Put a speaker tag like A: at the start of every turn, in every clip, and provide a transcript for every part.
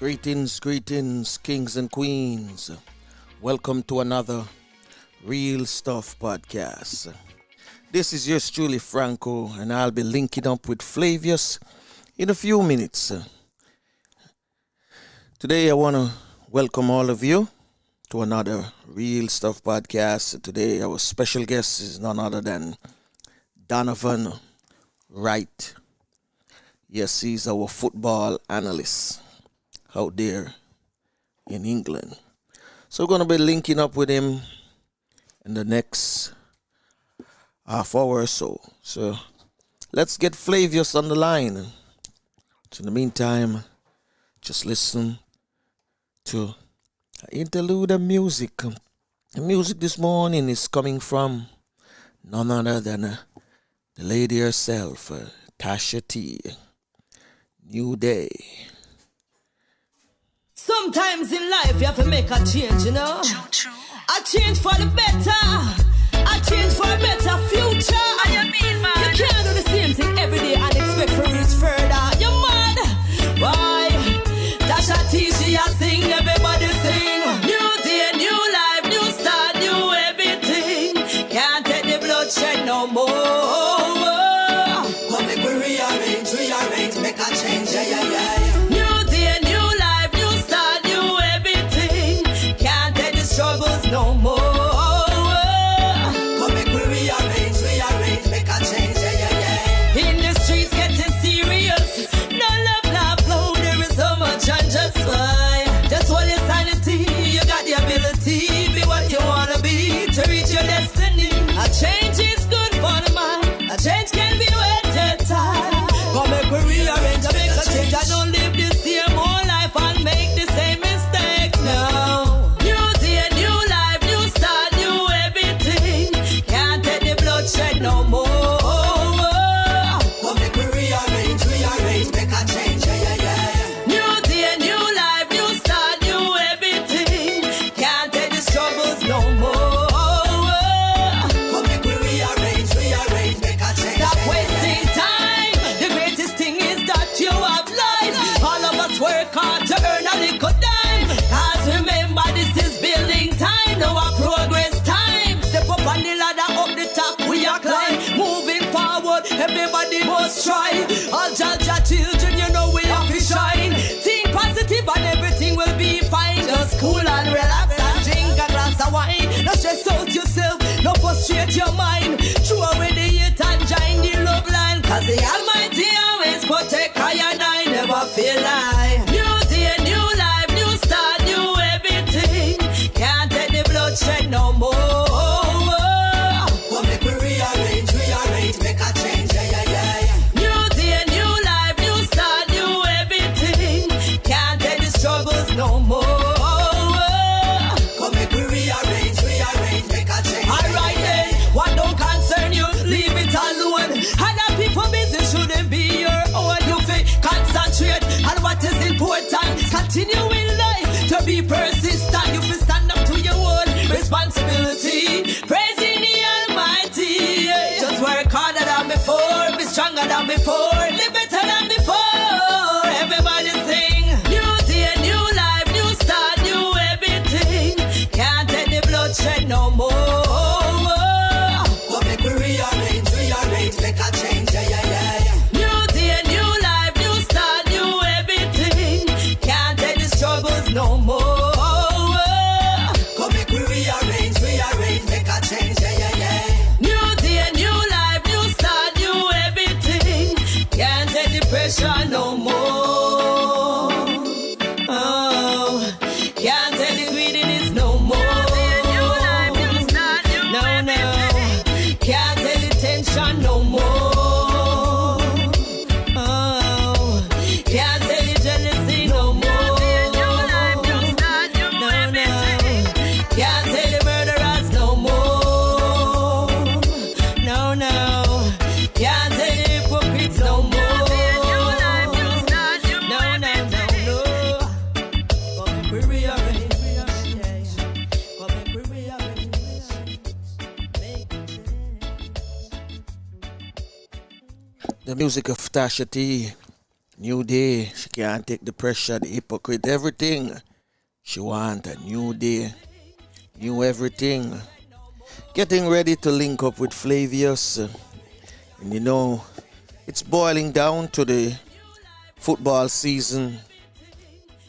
A: Greetings, kings and queens. Welcome to another Real Stuff podcast. This is yours truly, Franco, and I'll be linking up with Flavius in a few minutes. Today, I want to welcome all of you to another Real Stuff podcast. Today, our special guest is none other than Donovan Wright. Yes, he's our football analyst out there in England. So we're going to be linking up with him in the next half hour or so. So let's get Flavius on the line. So in the meantime, just listen to interlude of music. The music this morning is coming from none other than the lady herself, Tasha T. New Day.
B: Sometimes in life you have to make a change, you know. True. A change for the better. A change for a better future. I mean, man. You can't do the same thing every day and expect to reach further. You mad? Why? Tasha T, she a sing, everybody sing. New day, new life, new start, new everything. Can't take the bloodshed no more. Come make we rearrange, make a change, yeah. No more. Come make we rearrange, make a change, yeah. In the streets getting serious. No love, no, there is so much unjust why. Just hold your sanity, you got the ability. Be what you wanna be to reach your destiny. A change is good for the mind. A change can be waited time. Come make we rearrange, make a change. I don't live the same old life and make the same mistakes now. Shed no more. Come make we rearrange, make a change, yeah. New day, new life, new start, new everything. Can't take the struggles no more. Come make we rearrange, make a change. Stop wasting time. The greatest thing is that you have life. All of us work hard to earn a little dime. Cause remember this is building time, no progress time. Step up on the ladder, up the top. We are climb, moving forward, everybody must try. All Jaja children, you know we have to shine. Think positive and everything will be fine. Just cool and relax and drink a glass of wine. Don't stress out yourself, don't frustrate your mind. Throw away the hate and join the love line. Cause the Almighty always protect I and I never feel like. New day, new life, new start, new everything. Can't take the bloodshed no more. Make a change, yeah. New day, new life, new start, new everything. Can't take the struggles no more. Come make we rearrange, make a change. Alright then, what don't concern you, leave it alone. Other people business shouldn't be your own. You feel concentrate on what is important. Continue in life to be persistent. You feel stand up to your own responsibility. Praising the Almighty. Just work harder than before, be stronger than before, live better than before. Everybody sing. New day, new life, new start, new everything. Can't take the bloodshed no more. Come make we rearrange, make a change, yeah. New day, new life, new start, new everything. Can't take the struggles no more. Come make we rearrange, make a change, yeah. New day, new life, new start, new everything. Can't take the pressure no more. Oh, can't take the greediness no more. No, can't take the tension no more. Oh, can't take the jealousy no more. Can't take the murderers no more. No, can't take the hypocrites no more. No. Come make we rearrange, come make we rearrange, make a change.
A: The music of Tasha T New day. She can't take the pressure, the hypocrite, everything. She want a new day, new everything. Getting ready to link up with Flavius. And you know, it's boiling down to the football season.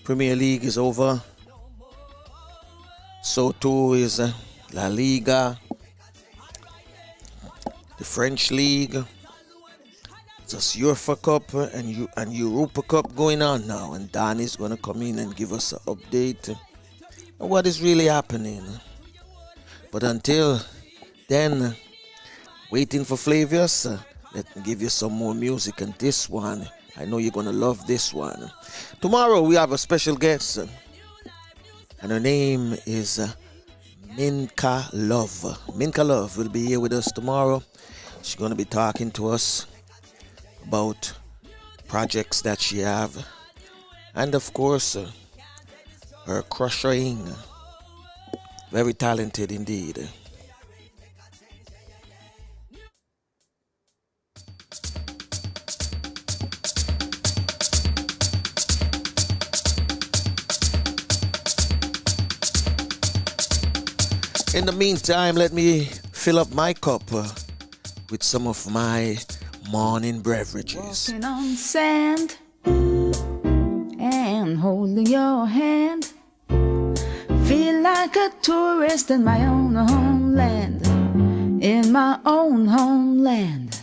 A: Premier League is over. So too is La Liga, the French League. Just UEFA Cup and Europa Cup going on now, and Danny's gonna come in and give us an update on what is really happening. But until then, waiting for Flavius, let me give you some more music, and this one, I know you're gonna love this one. Tomorrow we have a special guest, and her name is Minka Love. Minka Love will be here with us tomorrow. She's gonna be talking to us about projects that she have, and of course her crushing. Very talented indeed. In the meantime, let me fill up my cup with some of my morning beverages.
C: Walking on sand and holding your hand, feel like a tourist in my own homeland, in my own homeland,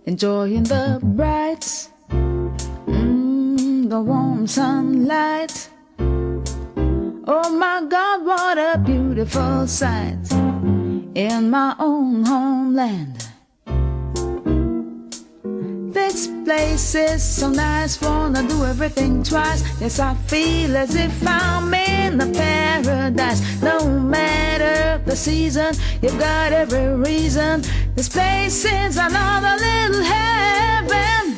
C: enjoying the bright, the warm sunlight. Oh my God, what a beautiful sight, in my own homeland. This place is so nice, wanna do everything twice. Yes, I feel as if I'm in a paradise. No matter the season, you've got every reason. This place is another little heaven.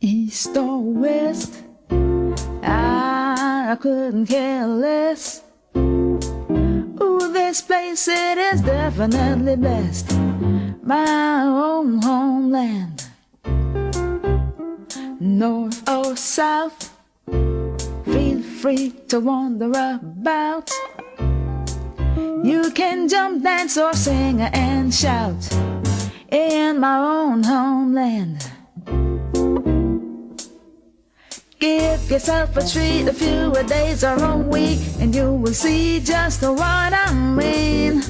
C: East or west, I couldn't care less. Ooh, this place, it is definitely blessed. My own homeland. North or south, feel free to wander about. You can jump, dance, or sing and shout in my own homeland. Give yourself a treat, a few days or a week, and you will see just what I mean.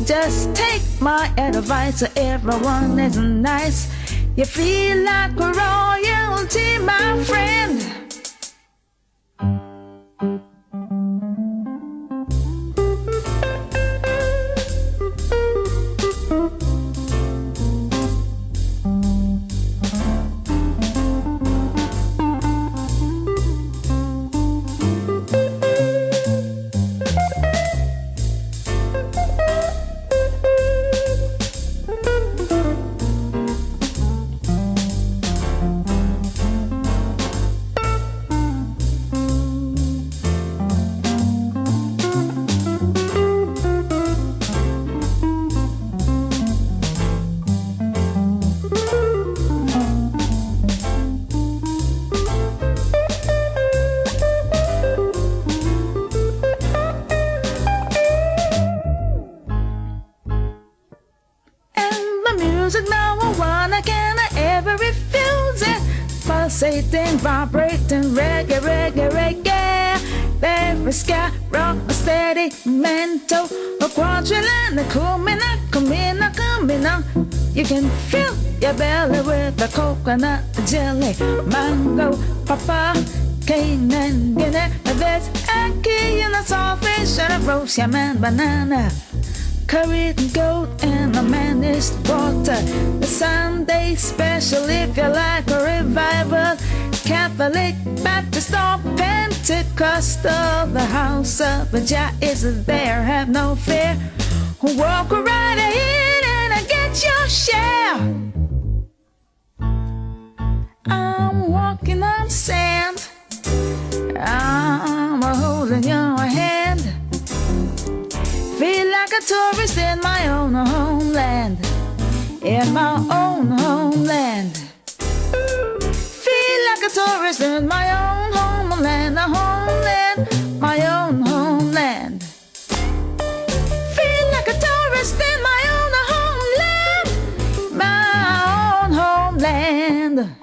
C: Just take my advice, everyone is nice. You feel like royalty, my friend. Pulsating, vibrating, reggae, reggae, reggae. Very sky, rock, steady, mental, a quadrillion, a kumina, kumina, kumina. You can fill your belly with the coconut jelly, mango, papa, cane and Guinea. There's a key in a saltfish and a roast yam and banana. Curried goat and a managed water. The Sunday special if you like a revival. Catholic, Baptist or Pentecostal. The house of Jah is there, have no fear. Walk right in and get your share. I'm walking on sand. I'm holding your hand. Feel like a tourist in my own homeland, in my own homeland. Feel like a tourist in my own homeland, a homeland, my own homeland. Feel like a tourist in my own homeland, my own homeland.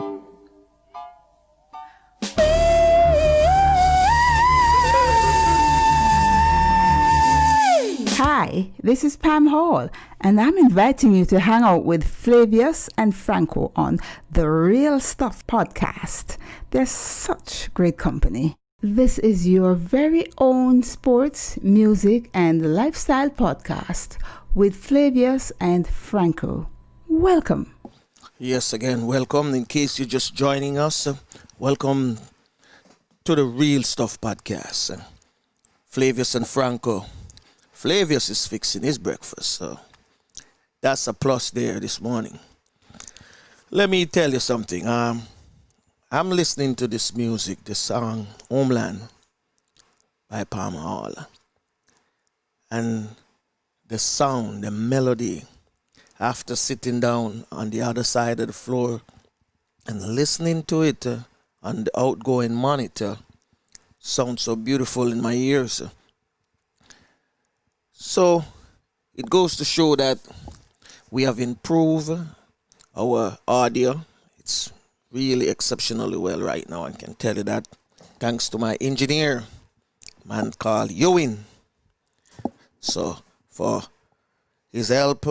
D: Hi, this is Pam Hall, and I'm inviting you to hang out with Flavius and Franco on the Real Stuff podcast. They're such great company. This is your very own sports, music, and lifestyle podcast with Flavius and Franco. Welcome.
A: Yes, again, welcome. In case you're just joining us, welcome to the Real Stuff podcast. Flavius and Franco. Flavius is fixing his breakfast, so that's a plus there this morning. Let me tell you something. I'm listening to this music, this song, Homeland, by Pam Hall. And the sound, the melody, after sitting down on the other side of the floor and listening to it on the outgoing monitor, sounds so beautiful in my ears. So it goes to show that we have improved our audio. It's really exceptionally well right now. I can tell you that. Thanks to my engineer, man called Ewing. So for his help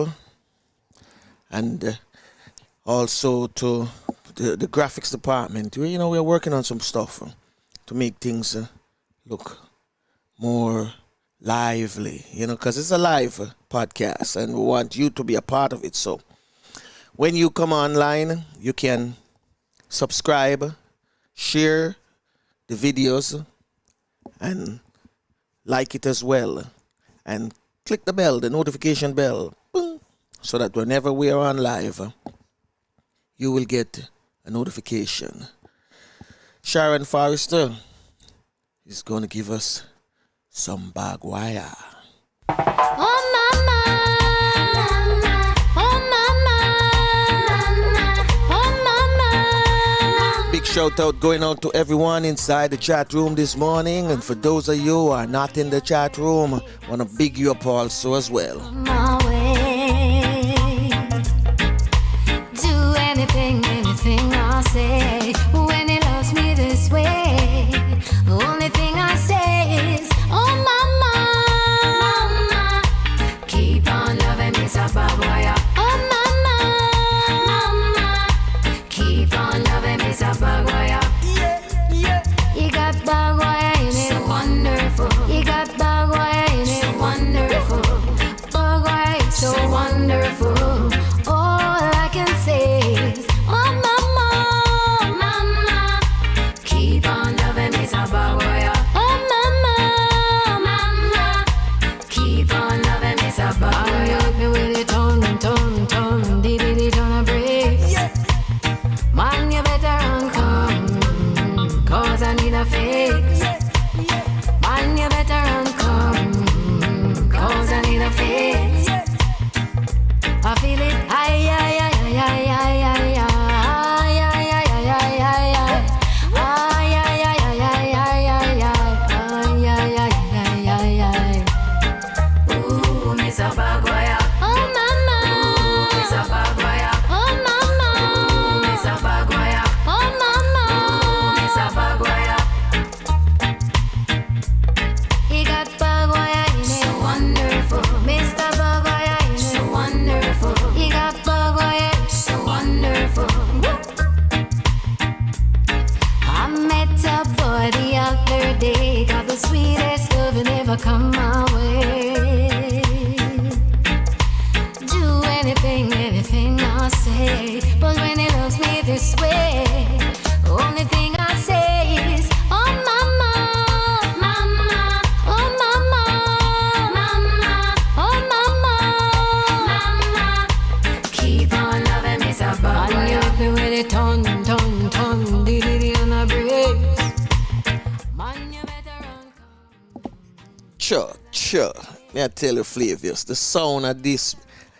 A: and also to the graphics department. You know, we're working on some stuff to make things look more lively, you know, because it's a live podcast and we want you to be a part of it. So when you come online, you can subscribe, share the videos, and like it as well. And click the bell, the notification bell, boom, so that whenever we are on live, you will get a notification. Sharon Forrester is going to give us some bagwaya.
B: Oh mama, oh mama, oh mama.
A: Big shout out going out to everyone inside the chat room this morning, and for those of you who are not in the chat room, I want to big you up also as well.
B: My way. Do anything I say. When he loves me this way, the only thing I say is, oh mama, mama, keep on loving me, so bad boy. Oh mama, mama, keep on loving me, so bad boy. You got bad boy in it, so wonderful. You got bad boy in it, so wonderful. Bad boy, so wonderful. All I can say is, oh mama, mama, keep on loving me, so bad boy. Oh mama, mama, keep on loving me, so bad boy. You me with it on, dee on a breeze. Man, you better run come, cause I need a fix. Man, you better run come, cause I need a fix. I feel it, ay, ay, ay, ay, ay, ay, ay, ay, ay, ay, ay, ay, ay, ay. Ay, ay, ay, ay, ay, ay, ay, ay, ay, ay, ay, ay. Ooh, Miss Abagwaya. Oh mama. Ooh, Miss Abagwaya. Oh mama. Ooh, Miss Abagwaya. Oh mama. Ooh, Miss Abagwaya. He got Bagwaya in it. So wonderful. Mr. Bagwaya in it. So wonderful. He got Bagwaya. So wonderful. I met a boy the other day, got the sweetest love and ever come my way. Do anything I say, but when he loves me this way, the only thing I say is, oh mama, mama, oh mama, mama, oh mama, mama, keep on loving me, so bad. And you hit me with it, ton, dee on a breeze. Man, you better run.
A: Sure. May I tell you, Flavius, the sound of this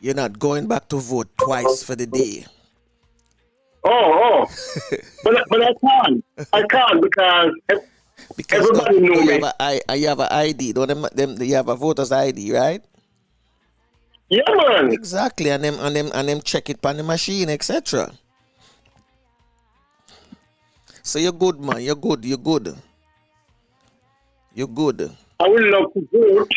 A: You're not going back to vote twice for the day.
E: Oh. but I can't because everybody knows me.
A: You have an ID. Don't them you have a voter's ID, right?
E: Yeah, man.
A: Exactly, and them check it on the machine, etc. So you're good, man. You're good.
E: I would love to vote,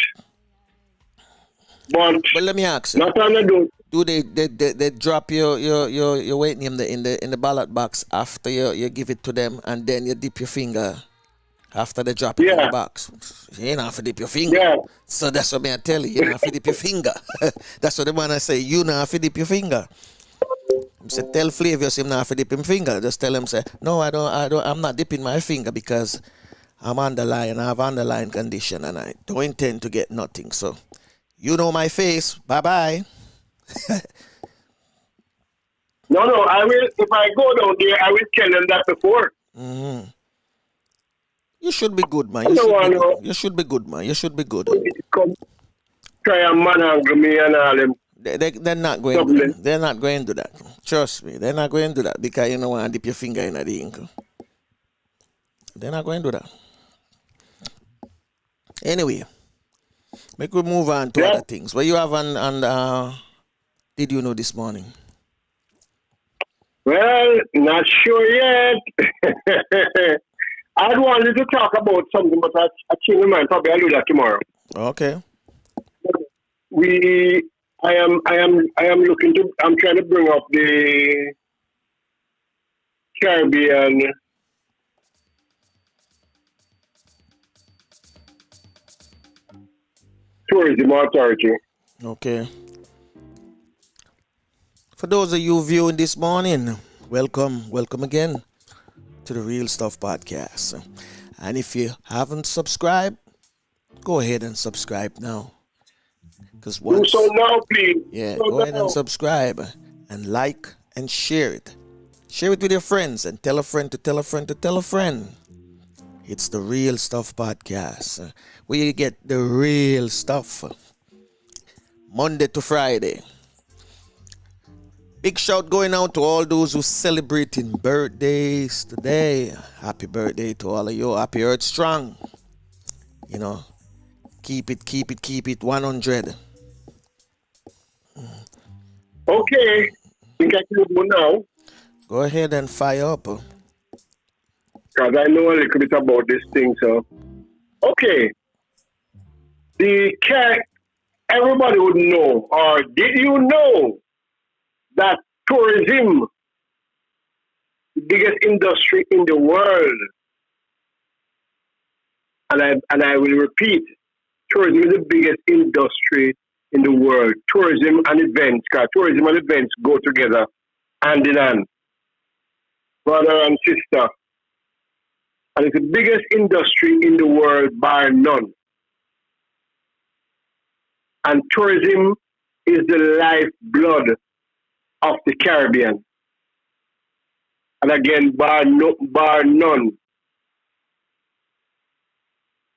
E: but
A: let me ask you.
E: not on the do.
A: Do they drop your weight name in the ballot box after you give it to them, and then you dip your finger after they drop it in the box? You ain't have to dip your finger.
E: Yeah.
A: So that's what I tell you. You don't have to dip your finger. That's what the man I say. You don't have to dip your finger. I say, tell Flavius him not have to dip his finger. Just tell him, say, no, I'm not dipping my finger because I'm underlying. I have underlying condition and I don't intend to get nothing. So you know my face. Bye-bye.
E: No, I will. If I go down there, I will tell them that before.
A: Mm-hmm. You should be good, man. You should be good, man. You should be good.
E: Come try and manhandle me and all them.
A: They're not going to do that. They're not going to do that. Trust me. They're not going to do that because you don't want to dip your finger in the ink. They're not going to do that. Anyway, make we move on to other things. What you have on Did You Know this morning?
E: Well, not sure yet. I wanted to talk about something, but I changed my mind. Probably I'll do that tomorrow.
A: Okay.
E: I am looking to. I'm trying to bring up the Caribbean Tourism Authority.
A: Okay. For those of you viewing this morning, welcome again to the Real Stuff Podcast. And if you haven't subscribed, go ahead and subscribe now.
E: Do so now, please.
A: Yeah, go ahead and subscribe and like and share it. Share it with your friends and tell a friend to tell a friend to tell a friend. It's the Real Stuff Podcast, where you get the real stuff. Monday to Friday. Big shout going out to all those who celebrating birthdays today. Happy birthday to all of you. Happy Earth Strong. You know, keep it 100.
E: Okay. Think I can go now?
A: Go ahead and fire up.
E: Because I know a little bit about this thing, so. Okay. Everybody would know, or did you know that tourism, the biggest industry in the world, and I will repeat, tourism is the biggest industry in the world. Tourism and events, because tourism and events go together hand in hand, brother and sister. And it's the biggest industry in the world, bar none. And tourism is the lifeblood of the Caribbean. And again, bar none.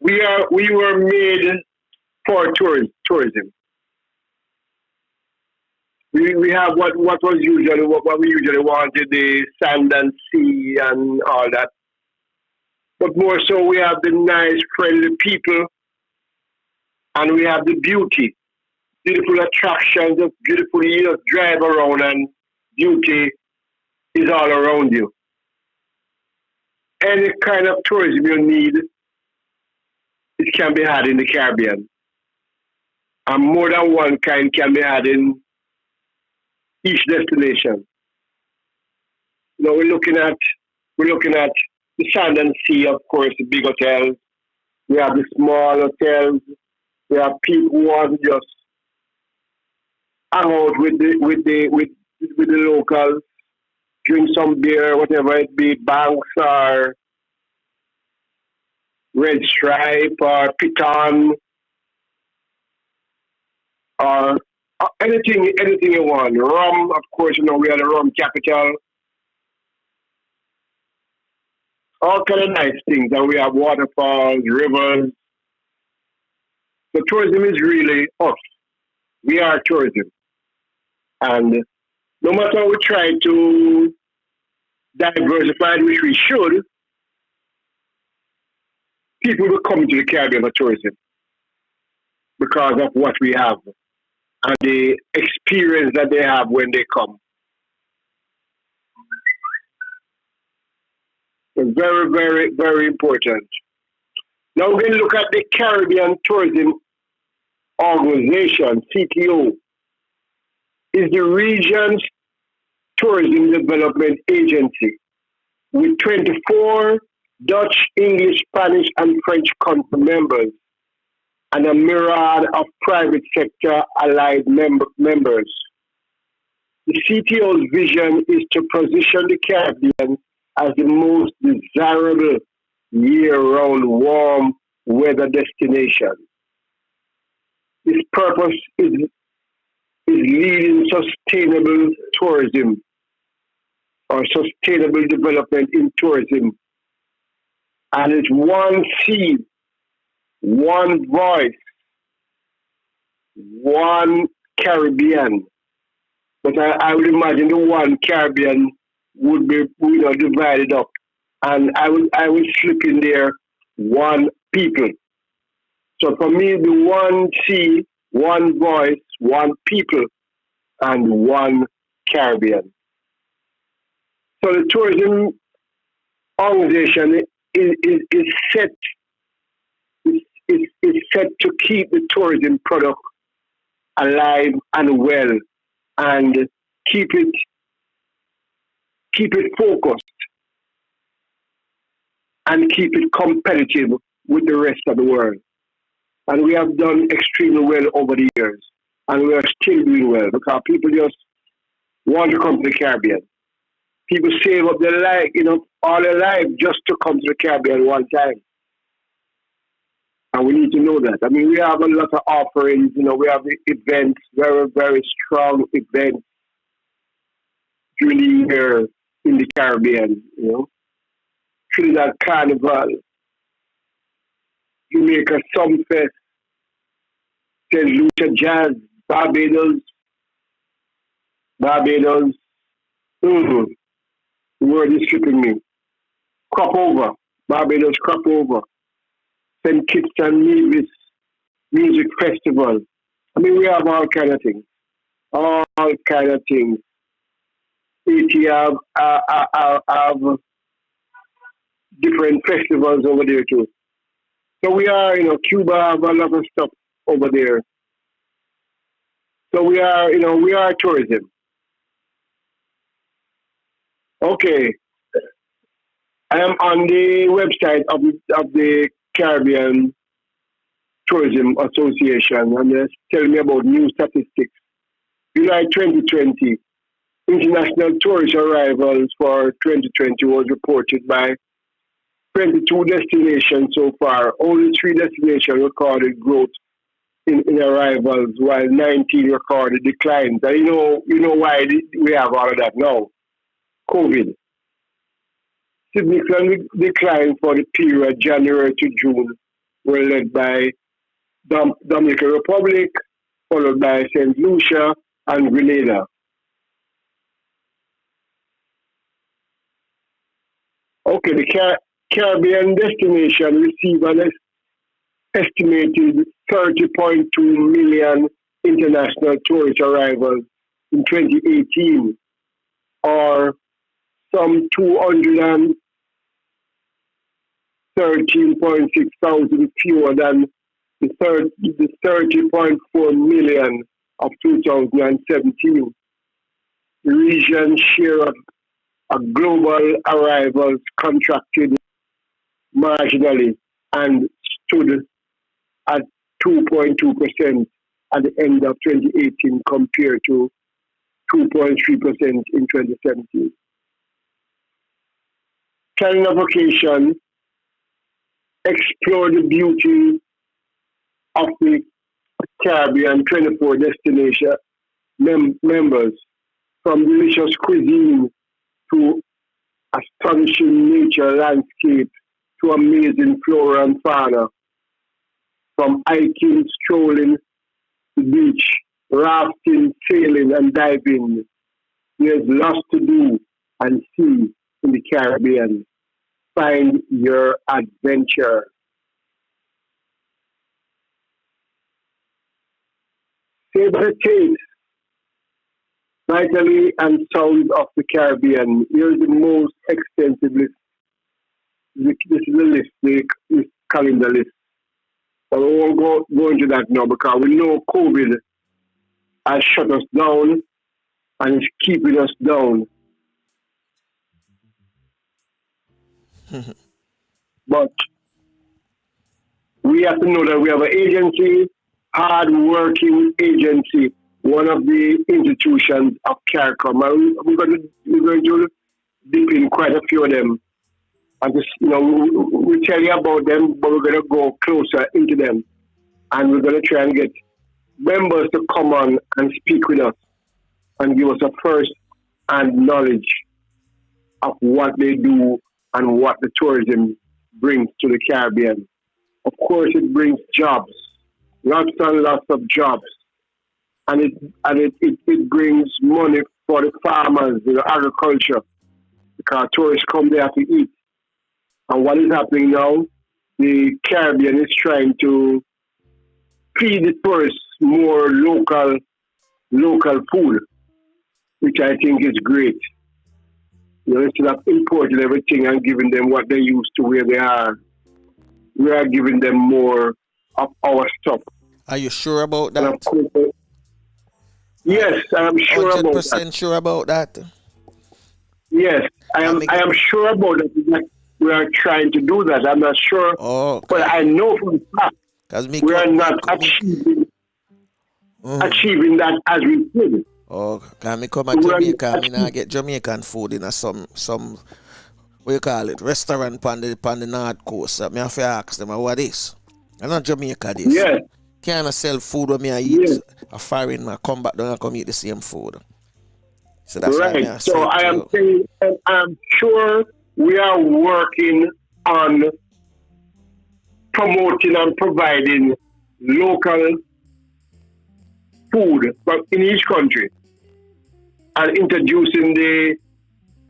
E: We were made for tourism. We have what we usually wanted, the sand and sea and all that. But more so, we have the nice, friendly people, and we have the beauty, beautiful attractions, just beautiful. You just drive around, and beauty is all around you. Any kind of tourism you need, it can be had in the Caribbean, and more than one kind can be had in each destination. You know, we're looking at the sand and sea, of course, the big hotels. We have the small hotels. We have people who want to just hang out with the locals, drink some beer, whatever it be, Banks or Red Stripe or Piton or anything you want. Rum, of course, you know, we are the rum capital. All kind of nice things. And we have waterfalls, rivers. So tourism is really us. We are tourism. And no matter how we try to diversify, which we should, people will come to the Caribbean for tourism because of what we have and the experience that they have when they come. It's very, very, very important. Now we look at the Caribbean Tourism Organization, CTO, is the region's tourism development agency with 24 Dutch, English, Spanish, and French council members and a myriad of private sector allied members. The CTO's vision is to position the Caribbean as the most desirable year-round warm weather destination. Its purpose is leading sustainable tourism or sustainable development in tourism. And it's one seed, one voice, one Caribbean. But I would imagine the one Caribbean would be divided up. And I would slip in there one people. So for me, the one sea, one voice, one people, and one Caribbean. So the tourism organization is set to keep the tourism product alive and well, and keep it focused and keep it competitive with the rest of the world. And we have done extremely well over the years. And we are still doing well because people just want to come to the Caribbean. People save up their life, all their life just to come to the Caribbean one time. And we need to know that. I mean, we have a lot of offerings, we have events, very, very strong events during the year in the Caribbean, Trinidad Carnival, Jamaica Sumfest, St. Lucia Jazz, Barbados. The word is slipping me. Crop over, Barbados Crop Over, St. Kitts and Nevis Music Festival. I mean, we have all kind of things. AT have different festivals over there too. So we are, Cuba have a lot of stuff over there. So we are tourism. Okay. I am on the website of the Caribbean Tourism Association, and they're telling me about new statistics. July 2020, international tourist arrivals for 2020 was reported by 22 destinations so far. Only 3 destinations recorded growth in arrivals, while 19 recorded declines. And you know why we have all of that now? COVID. Significant decline for the period January to June were led by Dominican Republic, followed by St. Lucia and Grenada. Okay, the Caribbean destination received an estimated 30.2 million international tourist arrivals in 2018, or some 213.6 thousand fewer than the 30.4 million of 2017. The region's share of global arrivals contracted marginally and stood at 2.2% at the end of 2018 compared to 2.3% in 2017. Calendar vacation explore the beauty of the Caribbean 24 destination members, from delicious cuisine to astonishing nature landscape to amazing flora and fauna, from hiking, strolling the beach rafting, sailing, and diving. There's lots to do and see in the Caribbean. Find your adventure. Savor the taste, vitally and sounds of the Caribbean. Here's the most extensive list. This is the list, the calendar list. But we won't go into that now because we know COVID has shut us down and is keeping us down. But we have to know that we have an agency, hard-working agency, one of the institutions of CARICOM. And we're going to dip in quite a few of them. And just, we tell you about them, but we're going to go closer into them. And we're going to try and get members to come on and speak with us and give us a first-hand knowledge of what they do and what the tourism brings to the Caribbean. Of course, it brings jobs, lots and lots of jobs. And it brings money for the farmers, agriculture, because tourists come there to eat. And what is happening now, the Caribbean is trying to feed the tourists more local food, which I think is great. Instead of importing everything and giving them what they used to where they are, we are giving them more of our stuff.
A: Are you sure about that?
E: Yes, I am sure about that.
A: 100% sure about that?
E: Yes, I am sure about that. We are trying to do that. I'm not sure, but I know for a fact we are not achieving that as we should.
A: Oh, can me come to Jamaica? Me not get Jamaican food in some what you call it, restaurant on the north coast. Me have to ask them what is. I'm not Jamaica this.
E: Yes.
A: Can't sell food when me I eat a foreign man come back down and come eat the same food. So that's
E: right. So I am saying, and I'm sure we are working on promoting and providing local food in each country and introducing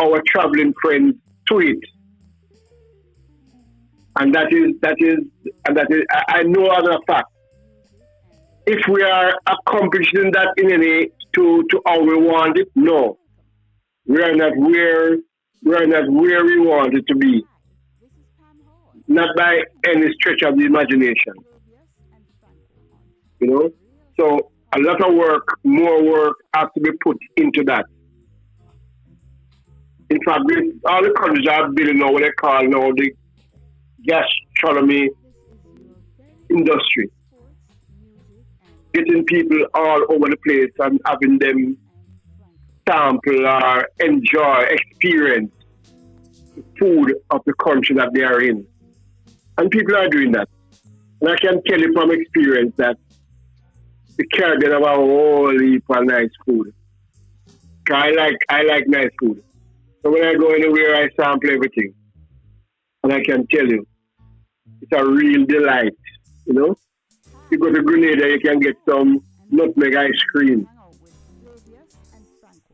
E: our traveling friends to it. And that is I know as a fact. If we are accomplishing that in any to how we want it, no. We are not where we want it to be. Not by any stretch of the imagination. So a lot of work, more work has to be put into that. In fact, all the countries are building now what they call now the gastronomy industry. Getting people all over the place and having them sample or enjoy, experience the food of the country that they are in. And people are doing that. And I can tell you from experience that the Caribbean have a whole heap of nice food. I like nice food. So when I go anywhere, I sample everything. And I can tell you, it's a real delight, You go to Grenada, you can get some nutmeg ice cream.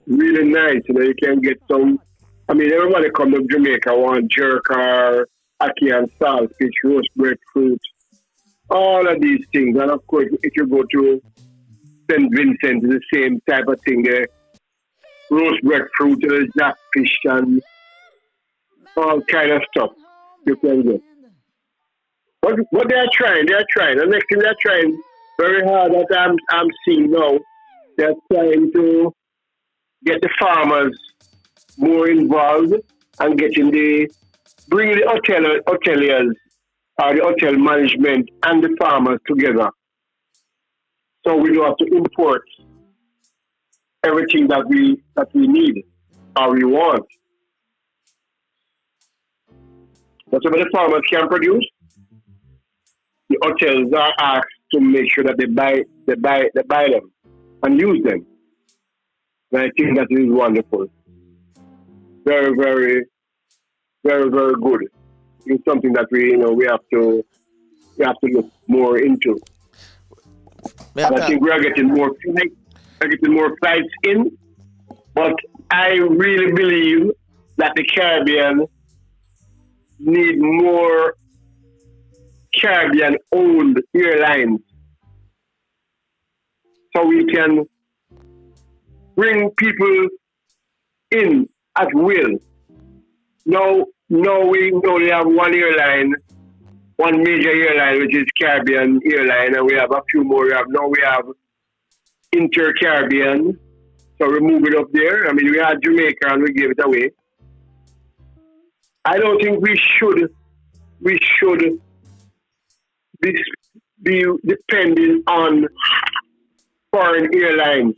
E: Really nice, you can get some. Everybody come to Jamaica want jerk or ackee and saltfish, roast breadfruit, all of these things. And of course, if you go to St. Vincent, it's the same type of thing there. Roast breadfruit, jackfish, and all kind of stuff you can get. What they are trying. The next thing they're trying very hard that I'm seeing now, they're trying to get the farmers more involved and bring the hoteliers or the hotel management and the farmers together. So we don't have to import everything that we need or we want. But some of the farmers can produce. The hotels are asked to make sure that they buy them and use them. And I think that is wonderful. Very, very, very, very good. It's something that we have to look more into. And I think we are getting more flights, in. But I really believe that the Caribbean need more Caribbean-owned airlines so we can bring people in at will. Now we only have one airline, one major airline, which is Caribbean Airline, and we have a few more. We have Inter-Caribbean, so we move it up there. I mean, we had Jamaica and we gave it away. I don't think we should be dependent on foreign airlines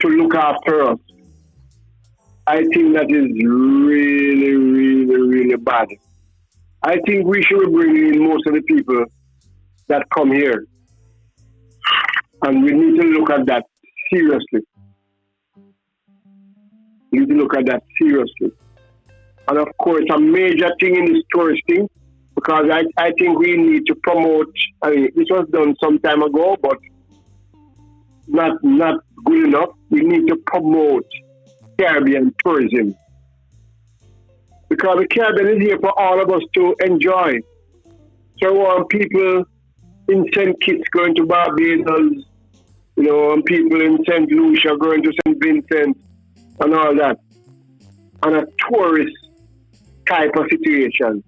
E: to look after us. I think that is really, really, really bad. I think we should bring in most of the people that come here. And we need to look at that seriously. We need to look at that seriously. And of course, a major thing in this tourist thing, because I think we need to promote, I mean, this was done some time ago, but not good enough. We need to promote Caribbean tourism. Because the Caribbean is here for all of us to enjoy. So people in St. Kitts going to Barbados, and people in St. Lucia going to St. Vincent and all that. On a tourist type of situation.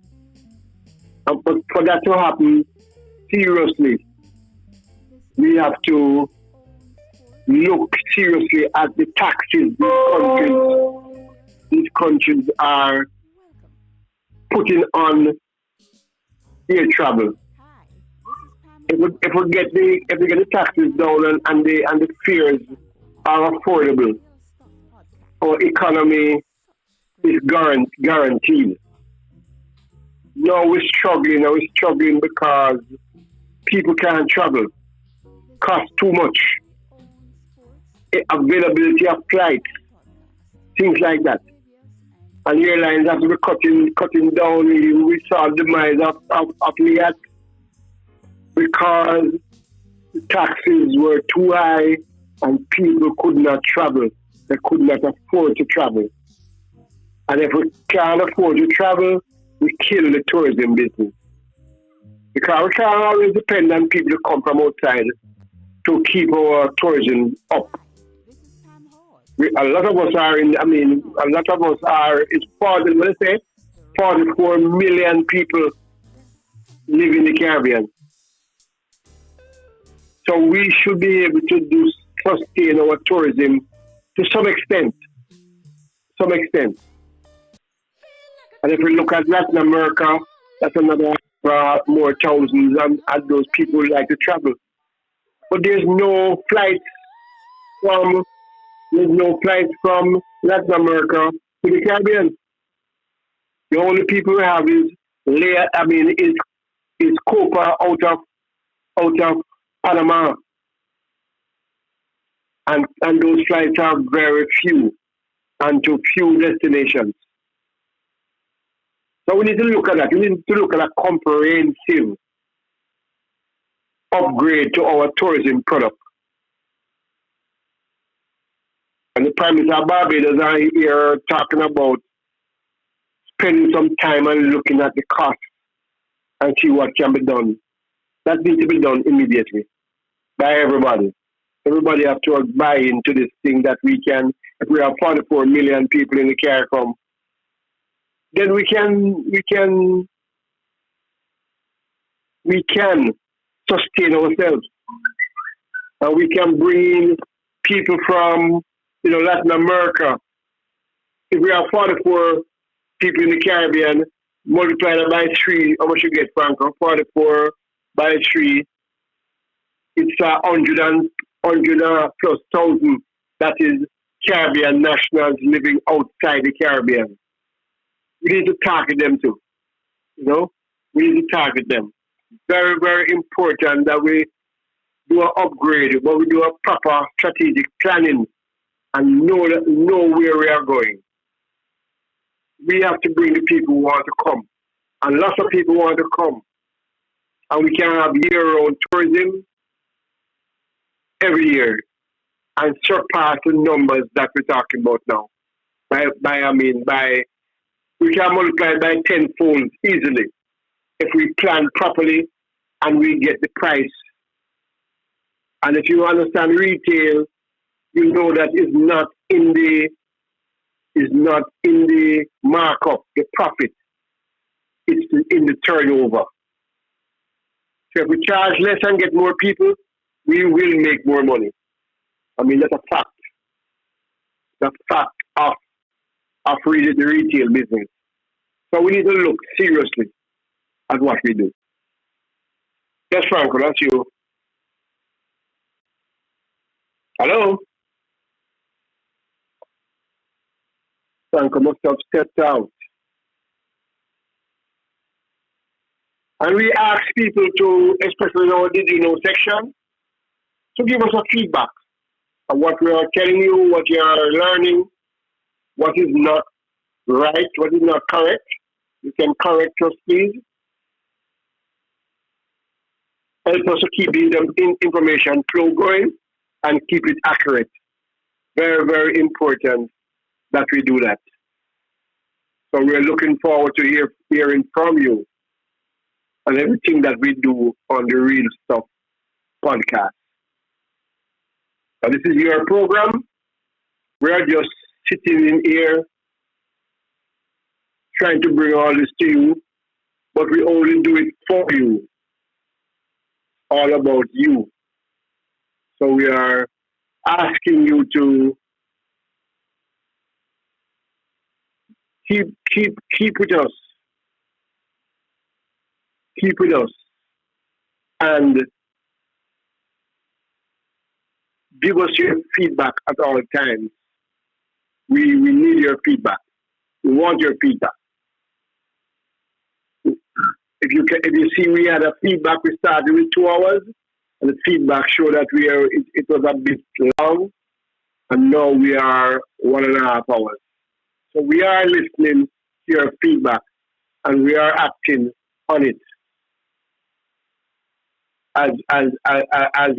E: And for that to happen, seriously, we have to look seriously at the taxes these countries are putting on air travel. If we get the taxes down and the fares are affordable, our economy is guaranteed. Now we're struggling because people can't travel. Cost too much. Availability of flights, things like that. And airlines have to be cutting down. We saw the demise of Wright because the taxes were too high and people could not travel. They could not afford to travel. And if we can't afford to travel, we kill the tourism business. Because we can't always depend on people to come from outside to keep our tourism up. A lot of us are, it's 44 million people live in the Caribbean. So we should be able to sustain our tourism to some extent. And if we look at Latin America, that's another more thousands and those people like to travel. But there's no flights from Latin America to the Caribbean. The only people we have is Copa out of Panama. And those flights are very few and to few destinations. So we need to look at that. We need to look at a comprehensive upgrade to our tourism product. And the Prime Minister of Barbados are here talking about spending some time and looking at the cost and see what can be done. That needs to be done immediately by everybody. Everybody have to buy into this thing that we can, if we have 44 million people in the CARICOM, then we can sustain ourselves. And we can bring in people from Latin America. If we have 44 people in the Caribbean, multiply that by 3, how much you get, Franco? 44 by 3, it's 100 plus thousand. That is Caribbean nationals living outside the Caribbean. We need to target them too. We need to target them. Very, very important that we do an upgrade, but we do a proper strategic planning and know where we are going. We have to bring the people who want to come. And lots of people want to come. And we can have year-round tourism. every year and surpass the numbers that we're talking about now. We can multiply by tenfold easily if we plan properly and we get the price. And if you understand retail, you know that is not in the markup, the profit. It's in the turnover. So if we charge less and get more people, we will make more money. I mean, that's a fact. The fact of really the retail business. So we need to look seriously at what we do. Yes, Franco, that's you. Hello? Franco must have stepped out. And we ask people to, especially in our Did You Know section, to give us a feedback of what we are telling you, what you are learning, what is not right, what is not correct. You can correct us, please. Help us to keep the information flow going and keep it accurate. Very, very important that we do that. So we're looking forward to hearing from you on everything that we do on the Real Stuff podcast. Now, this is your program. We are just sitting in here trying to bring all this to you, but we only do it for you. All about you. So we are asking you to keep with us. Keep with us. And give us your feedback at all times. We need your feedback. We want your feedback. If you see we had a feedback, we started with 2 hours, and the feedback showed that it was a bit long, and now we are 1.5 hours. So we are listening to your feedback, and we are acting on it as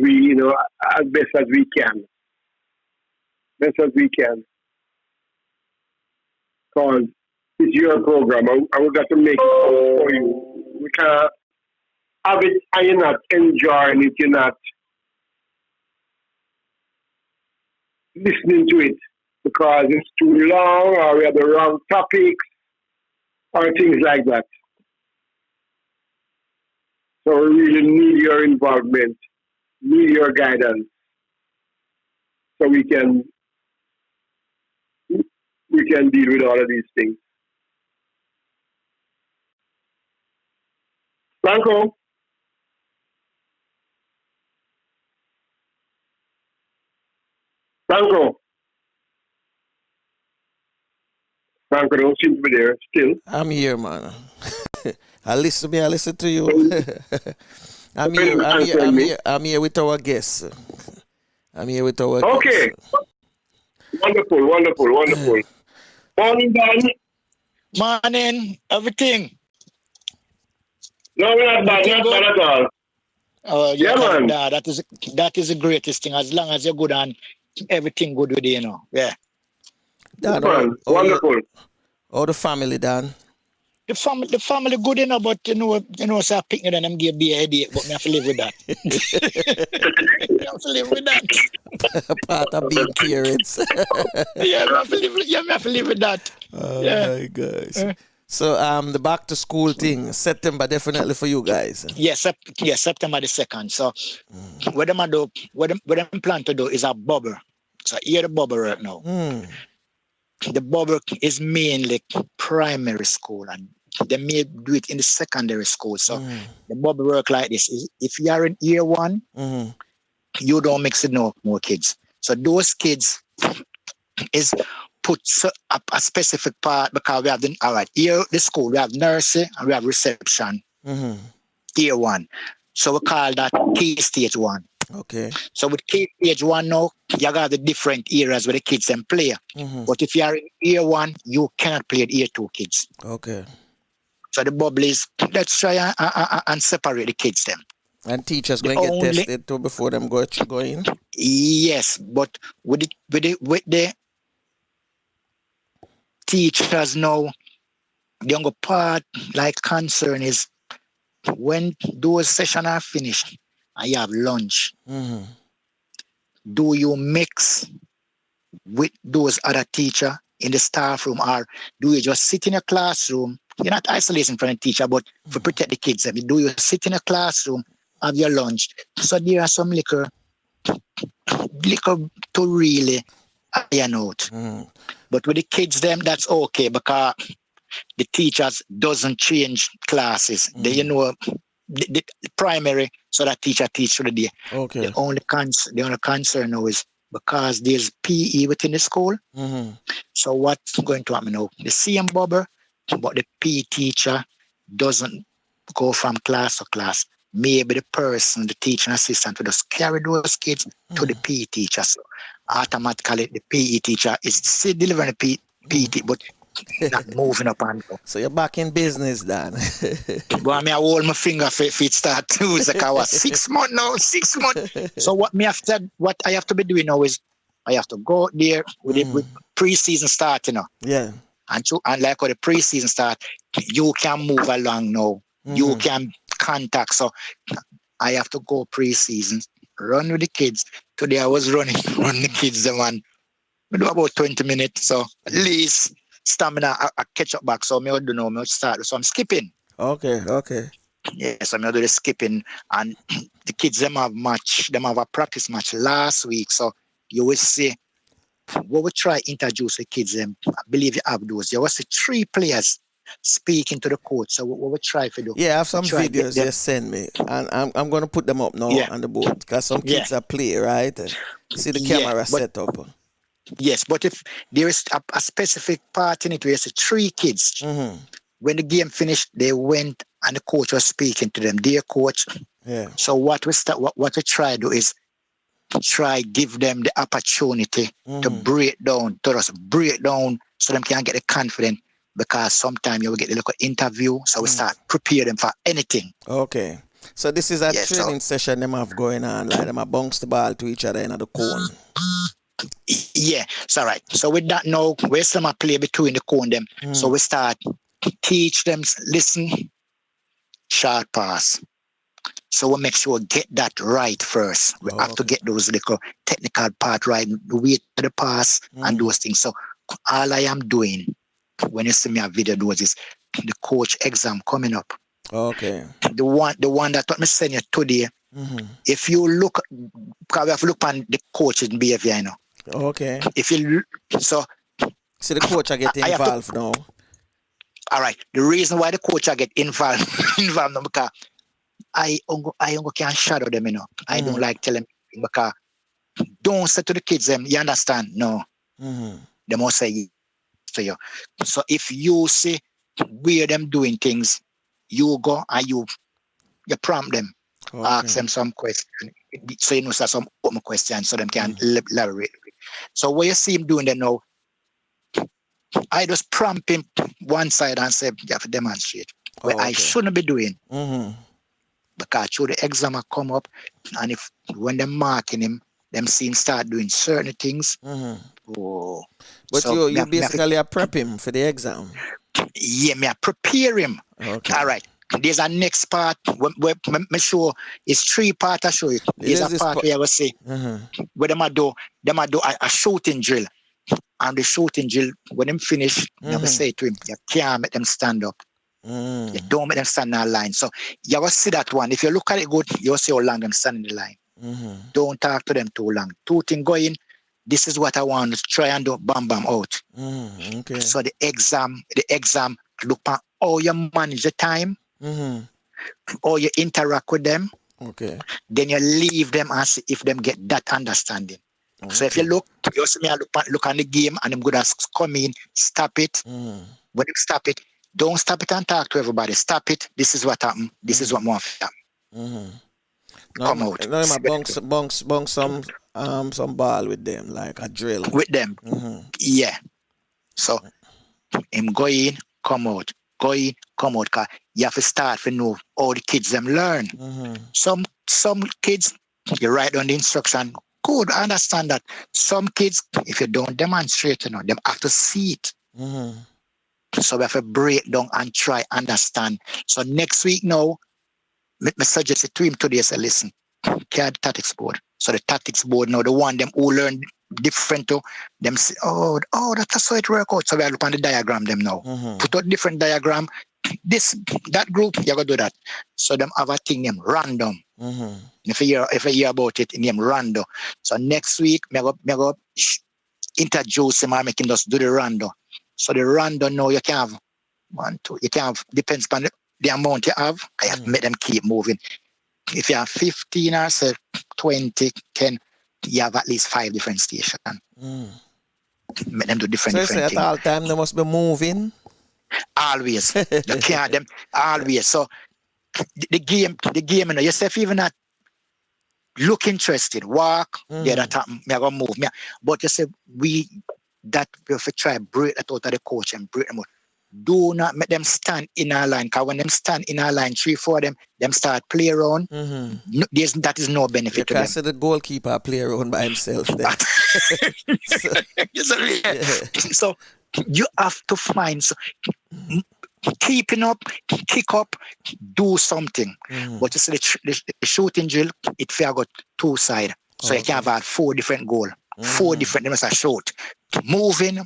E: we as best as we can. Best as we can. Because it's your program. I would have to make it for you. We can't have it and you're not enjoying it, you're not listening to it because it's too long or we have the wrong topics or things like that. So we really need your involvement, need your guidance so we can deal with all of these things. Franco? Franco don't seem to be there still.
A: I'm here, man. I listen to you. I'm here with our guests.
E: Okay. Wonderful. Morning, Dan.
F: Morning, everything.
E: No, not bad at all.
F: Oh,
E: yeah, man.
F: That is the greatest thing. As long as you're good and everything good with you, Yeah.
A: Dan,
E: wonderful.
A: All the family, Dan.
F: The family good, but so I pick and them give me a headache, but me have to live with that. I have to live with that.
A: Part of being parents.
F: Yeah, I have to live with that.
A: Oh my gosh. So the back to school thing, September definitely for you guys.
F: Yes, September the 2nd. So what them plan to do is a bubble. So here the bubble right now. The bubble is mainly primary school and they may do it in the secondary school. So the bubble work like this. If you are in year 1, you don't mix with no more kids. So those kids is put a specific part because we have here the school, we have nursery and we have reception. Year 1. So we call that key stage 1.
A: Okay.
F: So with key stage 1 now, you got the different areas where the kids can play. But if you are in year 1, you cannot play with year 2 kids.
A: Okay.
F: So the bubble is, let's try and separate the kids then.
A: And teachers
F: The
A: going to get
F: only
A: tested too before them go in?
F: yes, but with the teachers now, the younger part like concern is when those sessions are finished and you have lunch,
A: Mm-hmm.
F: do you mix with those other teacher in the staff room, or do you just sit in a classroom? You're not isolating from the teacher, but to protect the kids. I mean, do you sit in a classroom, have your lunch? So there are some liquor to really iron out.
A: Mm.
F: But with the kids, them that's okay because the teachers doesn't change classes. They, the primary, so that teacher teach through the day.
A: Okay.
F: The only concern now is because there's PE within the school.
A: Mm-hmm.
F: So what's going to happen now? The same bubble, but the PE teacher doesn't go from class to class. Maybe the person, the teaching assistant, will just carry those kids to the PE teacher. So automatically the PE teacher is still delivering the PE, but not moving up and down.
A: So you're back in business, Dan.
F: But I mean, I hold my finger for it start too. It's like I was 6 months now, 6 months. So what I have to be doing now is I have to go there with pre-season start,
A: Yeah.
F: And like how the pre-season start, you can move along now. You can contact. So I have to go pre-season, run with the kids. Today I was run the kids, them, and I do about 20 minutes. So at least stamina, I catch up back. So I do know, I start. So I'm skipping.
A: Okay.
F: Yes, I'm going to do the skipping. And the kids, them have a practice match last week. So you will see, what we try introduce the kids, them. I believe you have those. You will see 3 players speaking to the coach. So what we try to do.
A: Yeah, I have some videos they send me. And I'm going to put them up now on the board. Because some kids are play, right? See the camera set up.
F: Yes, but if there is a specific part in it where you see 3 kids, when the game finished, they went and the coach was speaking to them, dear coach.
A: Yeah.
F: So what we try to do is try give them the opportunity to break down so them can get the confidence, because sometimes you will get a little interview, so we start prepare them for anything.
A: Okay. So this is a training session them have going on, like them a bounce the ball to each other in the cone.
F: Yeah, it's all right. So with that now, we some play between the cone them. So we start teach them, listen, short pass. So we make sure we get that right first. We have to get those little technical part right, the weight to the pass and those things. So all I am doing when you see me a video those is the coach exam coming up.
A: Okay.
F: The one that what me send you today. If you look, because we have to look on the coach's behavior,
A: Okay.
F: If you so
A: the coach are getting involved now.
F: All right. The reason why the coach are get involved now, because I can shadow them, I don't like telling them, because don't say to the kids them, you understand? No. They must say yes to you. So if you see where them doing things, you go and you prompt them. Ask them some questions. So some open questions so them can elaborate. So what you see him doing there now, I just prompt him one side and say, you have to demonstrate. What I shouldn't be doing. Because through the exam come up, and if when they're marking him, them see him start doing certain things.
A: But
F: so
A: you basically prep him for the exam.
F: Yeah, me I prepare him.
A: Okay.
F: All right. There's a next part where me show it's 3 parts I show you. There's a part where I will say where them do a shooting drill. And the shooting drill, when them finish, I will say to him, you can't make them stand up. You don't make them stand in a line. So you will see that one. If you look at it good, you'll see how long them stand in the line. Don't talk to them too long. 2 things going. This is what I want to try and do. Bam, bam, out.
A: Okay.
F: So the exam, look at how you manage the time, how you interact with them.
A: Okay.
F: Then you leave them and see if them get that understanding. So if you look, you see me look on the game and I'm going to come in, stop it. When you stop it, don't stop it and talk to everybody. Stop it. This is what happened. This is what more happened. Come out.
A: No, I some ball with them, like a drill.
F: With them. Yeah. So him go in, come out. go in, come out. Cause you have to start to know how the kids them learn. Some kids, you write down the instruction. Good, I understand that. Some kids, if you don't demonstrate, them have to see it. So we have to break down and try understand. So next week now, me suggest it to him today. Say, listen, carry the tactics board. So the tactics board now, the one them who learn different to them say, oh, that's how it work out. So we look on the diagram them now. Put out different diagram. That group, you gotta do that. So them have a thing named random. If you hear about it, name random. So next week, me go introduce him and make him just do the random. So the random now you can have 1, 2, you can have, depends on the amount you have to make them keep moving. If you have 15 or say 20, 10, you have at least 5 different stations. Make them do different
A: So
F: things.
A: at all time they must be moving?
F: Always. You can't them always. So the game, you say if even not look interested, walk, that happen, me gonna move. But you say we have to try break that out of the coach and break them out. Do not make them stand in a line, because when them stand in a line, 3, 4 of them start play around. No, that is no benefit to them.
A: You can see the goalkeeper play around by himself there.
F: So you have to find keeping up, kick up, do something. But you see the shooting drill, it fair got 2 sides. So you can have 4 different goals. 4 different, they must have shot. Moving.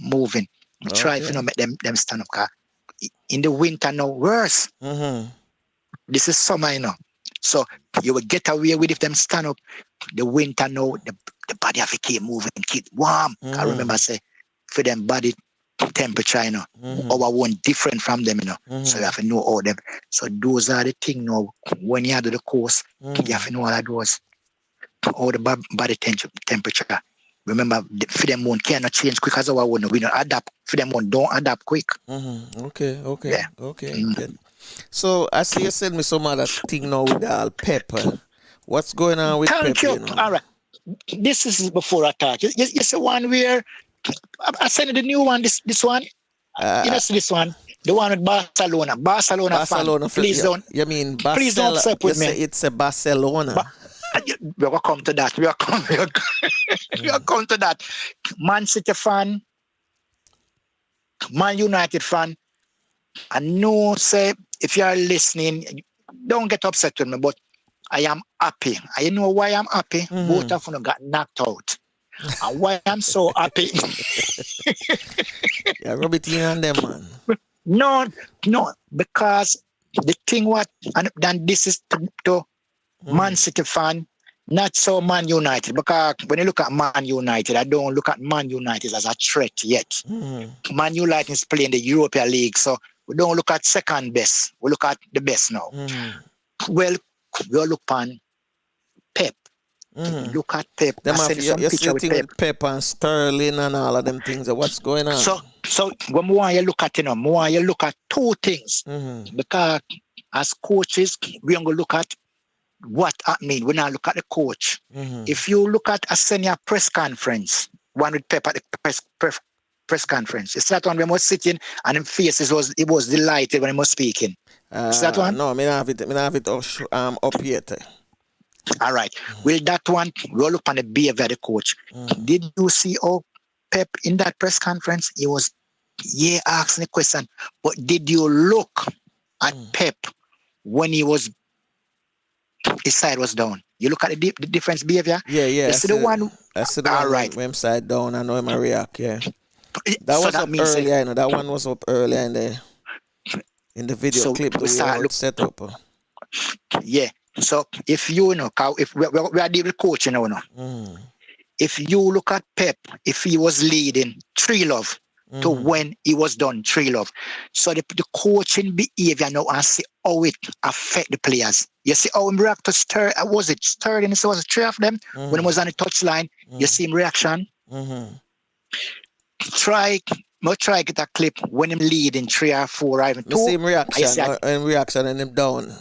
F: Try to make them stand up. Car. In the winter now, worse. This is summer, So you will get away with if them stand up. The winter now, the body have to keep moving, keep warm. I remember say, for them body temperature, our one different from them, So you have to know all them. So those are the things now. When you do the course, you have to know all of those. All the body temperature. Remember, for them one cannot change quick as our one. We don't adapt. For them one don't adapt quick.
A: Okay. So I see you send me some other thing now with the pepper. What's going on with
F: Thank
A: pepper?
F: you. All right. This is before I talk. You see one where I sent the new one. This one. You see this one. The one with Barcelona. Barcelona fan. Please don't.
A: You mean Barcelona?
F: Please don't step with me.
A: It's a Barcelona.
F: We will come to that. We will come to that. Man City fan, Man United fan. I know, say, if you are listening, don't get upset with me, but I am happy. I know why I'm happy. Both of them got knocked out. And why I'm so happy.
A: Yeah, rub it in on them, man.
F: No, because the thing and then this is to Man City fan, not so Man United. Because when you look at Man United, I don't look at Man United as a threat yet. Man United is playing the European League, so we don't look at second best. We look at the best now. Well, we look on Pep. Look at Pep.
A: You see Pep and Sterling and all of them things. What's going on?
F: So when you look at you look at 2 things. Because as coaches, we are going to look at what I mean. We now look at the coach. If you look at a senior press conference, one with Pep at the press conference, it's that one when he was sitting and his faces was delighted when he was speaking. Is that one?
A: No, I have it up here.
F: All right. Well, that one, we'll look on the behavior of the coach. Did you see how Pep in that press conference? He was, asking the question. But did you look at Pep when his side was down? You look at the difference behavior?
A: Yeah.
F: You see the one?
A: I see the
F: all
A: one
F: right.
A: when I'm side down. I know him react, yeah.
F: That
A: was up earlier, That one was up earlier in the video clip.
F: We start
A: set up.
F: Yeah. So if you if we are dealing with coaching now, if you look at Pep, if he was leading 3-love to when he was done 3-love, so the coaching behavior now and see how it affect the players. You see how him react to Sterling. Was it Sterling? It was 3 of them when he was on the touchline. You see him reaction. Try get a clip when him leading 3 or 4 or even 2.
A: You see him reaction and him down.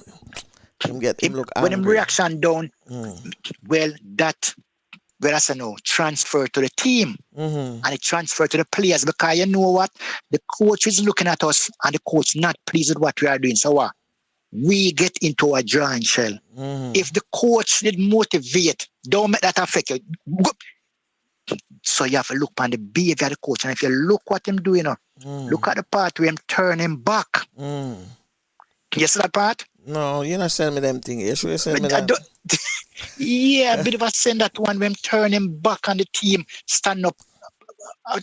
A: Him look angry.
F: When him reaction down, well, that whereas transfer to the team and it transfer to the players, because you know what? The coach is looking at us and the coach not pleased with what we are doing. So what? We get into a drawing shell. If the coach did motivate, don't make that affect you. So you have to look on the behavior of the coach. And if you look what him doing, look at the part where him turn him back. You see that part?
A: No, you're not sending me them things. You should send me that.
F: Yeah, a bit of a send that one when him turn him back on the team, stand up. I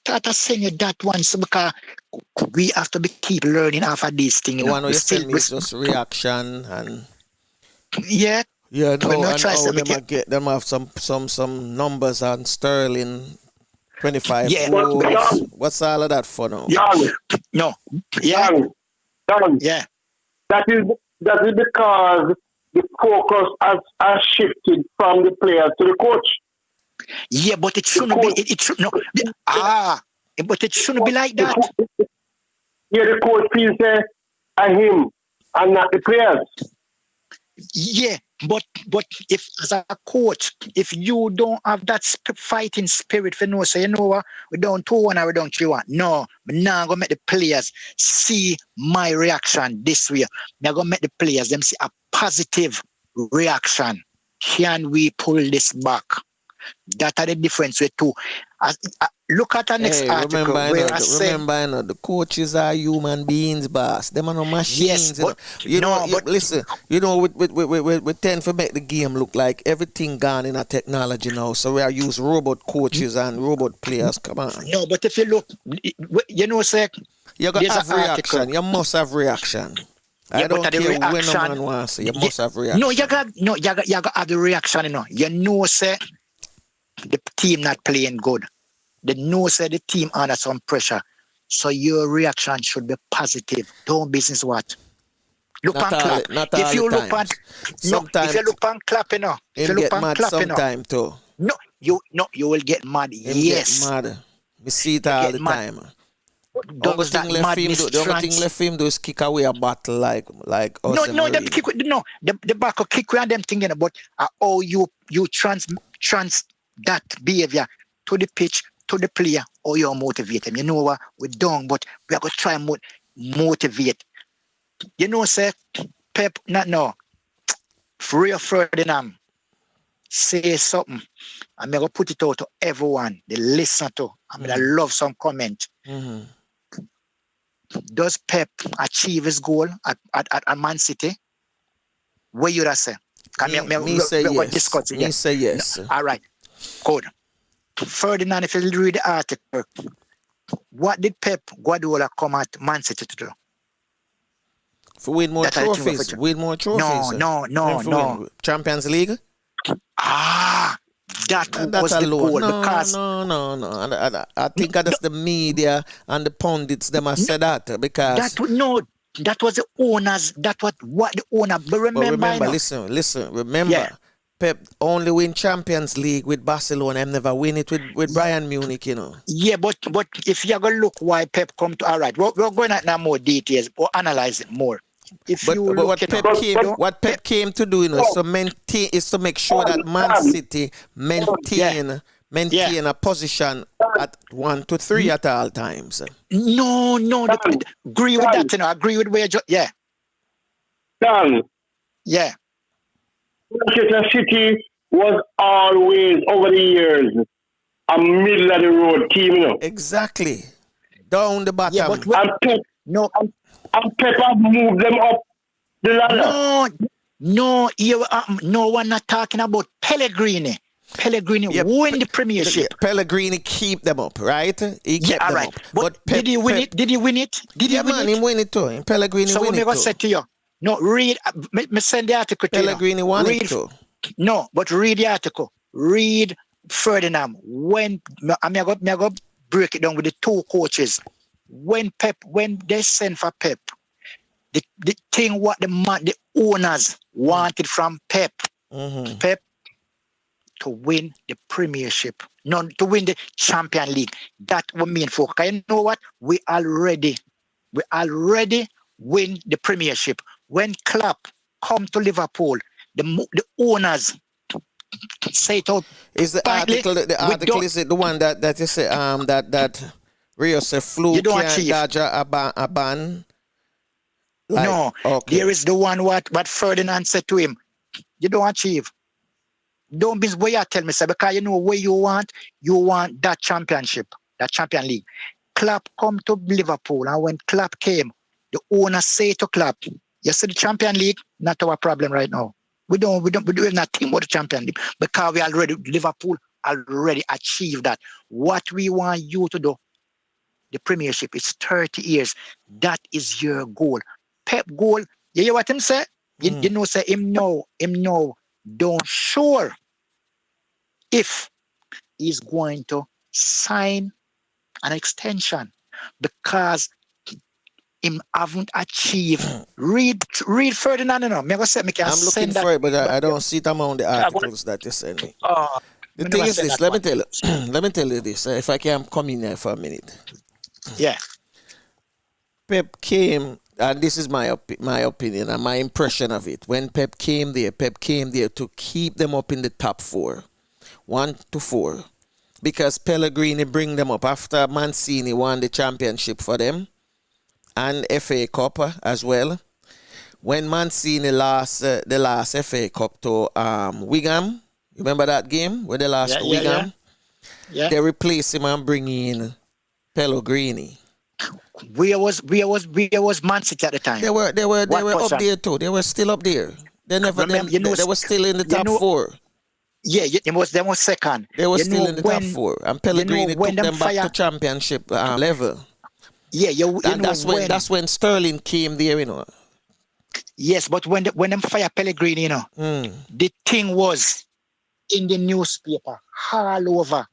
F: thought I send you that one, so because we have to keep learning after these things.
A: The one you send me is just reaction and
F: yeah.
A: Yeah, no,
F: When
A: and
F: try
A: how
F: to
A: them have some numbers on Sterling, 25
F: Yeah.
A: goals. What's all of that for now?
E: Young,
F: No. Yeah.
E: young.
F: Yeah.
E: That is because the focus has shifted from the players to the coach.
F: Yeah, but it shouldn't be. It should no. But it shouldn't be like that.
E: Yeah, the coach feels him and not the players.
F: Yeah, but if as a coach, if you don't have that fighting spirit for no, so you know what, we don't 2-1 or we don't 3-1. No, I'm not gonna make the players see my reaction this way. I'm gonna make the players them see a positive reaction. Can we pull this back? That are the difference with two. Look at the next article where I said,
A: the coaches are human beings, boss. Them are no machines.
F: Yes,
A: listen, we tend to make the game look like everything gone in a technology now. So we are use robot coaches and robot players. Come on.
F: No, but if you look, sir,
A: you got to have reaction. You must have reaction. I don't care when no man wants. You must have reaction.
F: No, you got to have the reaction. Sir, the team not playing good. They know say the team under some pressure. So your reaction should be positive. Don't business what? Look and clap. If you look and clap, if you look and clap,
A: sometime too.
F: No, you will get mad. Yes.
A: Get mad. We see it all the time. The only thing left him do is kick away a battle like us.
F: The back of kick away and them thinking about how you trans that behavior to the pitch, to the player, or you motivate them. You know what? We're done, but we are going to try and motivate. Sir, Pep, Rio Ferdinand, say something. I'm going to put it out to everyone, the listener to. I'm going to love some comment. Does Pep achieve his goal at Man City? What you say?
A: Me say yes.
F: All right. Good. Ferdinand, if you read the article, what did Pep Guardiola come at Man City to do?
A: For win more trophies. Win more trophies.
F: No.
A: Champions League?
F: That was the goal.
A: No. I think that's the media and the pundits them have said that because
F: that was the owners. That was what the owner. But remember,
A: listen. Remember, Pep only win Champions League with Barcelona and never win it with Bayern Munich,
F: Yeah, but if you're going to look why Pep come to, all right, we're going to now more details or analyze it more.
A: What Pep came to do, is to make sure that Man City maintain a position at 1 to 3 at all times.
F: No, agree with that. Agree with where yeah.
E: Dan.
F: Yeah.
E: Manchester City was always over the years a middle of the road team,
A: Exactly. Down the bottom.
E: Yeah, and Pep have moved them up the ladder.
F: No, we're not talking about Pellegrini. Pellegrini win the Premiership.
A: Pellegrini keep them up, right? He kept them up.
F: But Pep, did he win it? Did he win it?
A: He win it too. Pellegrini
F: so
A: win it too. So
F: what say to you? No, read. Me send the article to you.
A: Pellegrini won it too.
F: No, but read the article. Read Ferdinand. When I'm gonna break it down with the two coaches. When they sent for Pep, the thing what the owners wanted from Pep, Pep to win the Premiership, not to win the Champions League. That was main focus. You know what? We already win the Premiership. When Klopp come to Liverpool, the owners say it out.
A: Is the
F: Partly,
A: article the
F: we
A: article
F: don't-
A: is it the one that you say that Rio say flu
F: You don't
A: can't
F: achieve.
A: dodge a ban? Like,
F: No,
A: okay.
F: there is the one what Ferdinand said to him. You don't achieve. Don't be where you tell me, sir, because you know where you want that championship, that champion league. Klopp come to Liverpool, and when Klopp came, the owner say to Klopp, you see the champion league, not our problem right now. We do nothing about the champion league because Liverpool already achieved that. What we want you to do, the premiership is 30 years. That is your goal. Pep goal, you hear what him say? You know, say him know, don't sure if he's going to sign an extension because him haven't achieved. Read Ferdinand, no.
A: I'm looking for it, but I don't see it among the articles that you send me. The thing is this, let me tell you this, if I can come in there for a minute.
F: Yeah.
A: Pep came, and this is my opinion and my impression of it. When Pep came there to keep them up in the top 4, 1 to 4, because Pellegrini bring them up after Mancini won the championship for them and FA Cup as well. When Mancini lost the last FA Cup to Wigan, you remember that game when they lost to Wigan?
F: Yeah.
A: They replaced him and bring in Pellegrini.
F: Where was Man City at the time?
A: They were
F: What
A: up there too. They were still up there. They never
F: Remember,
A: they were still in the top 4.
F: Yeah, they was second.
A: They were still in the top 4, and Pellegrini took them back to championship level.
F: Yeah,
A: that's when Sterling came there, you know.
F: Yes, but when them fire Pellegrini, you know, the thing was in the newspaper all over.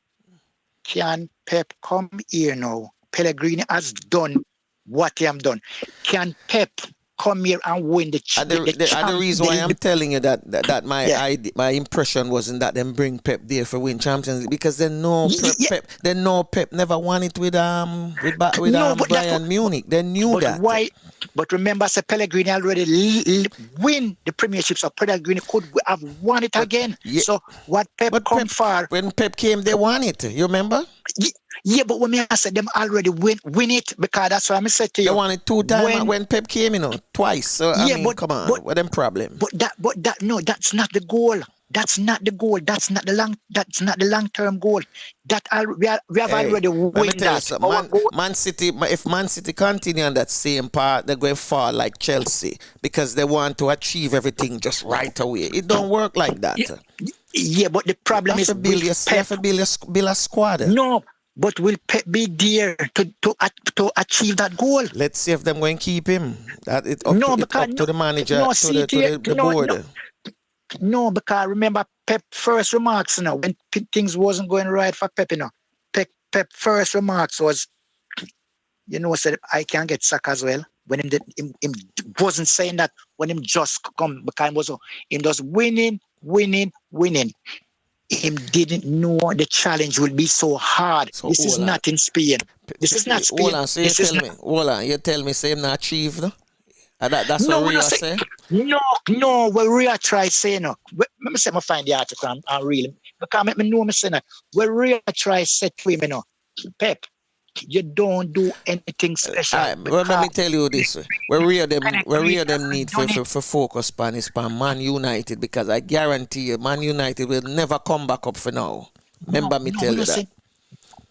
F: Can Pep come here now? Pellegrini has done what he has done. Can Pep come here and win the
A: the reason why I'm telling you that my impression wasn't that them bring Pep there for win Champions League, because they know Pep never won it with Bayern Munich. They knew that.
F: Why? But remember, Pellegrini already win the Premiership, so Pellegrini could have won it again.
A: Yeah.
F: So what Pep come for?
A: When Pep came, they won it. You remember?
F: Yeah, but when I said them already win it, because that's what I said to you.
A: They won it 2 times when Pep came, you know, twice. So I mean, come on, what them problem?
F: That's not the goal. That's not the goal. That's not the long-term goal. We have already won that.
A: Man City, if Man City continue on that same path, they're going far like Chelsea, because they want to achieve everything just right away. It don't work like that.
F: Yeah, but the problem is
A: you have to build a squad.
F: No, but will Pep be there to achieve that goal?
A: Let's see if them going to keep him. Up to the manager, to the board.
F: No, because remember Pep first remarks, you know, when things wasn't going right for Pep, you know, Pep first remarks was, you know, said I can get sacked as well. When him wasn't saying that when him just come, because him just winning. Him didn't know the challenge will be so hard.
A: So
F: this is not in Spain. This is not Spain.
A: Hold on, so you tell me, say him not achieved, no? That's what Ria say?
F: No, what Ria try saying, no. Let me say, I find the article and real. Because I know me say, what Ria try say to him, you know, Pep, you don't do anything special.
A: Let me tell you this. Where Ria them need for focus on is on Man United, because I guarantee you, Man United will never come back up for now. Remember me tell you that.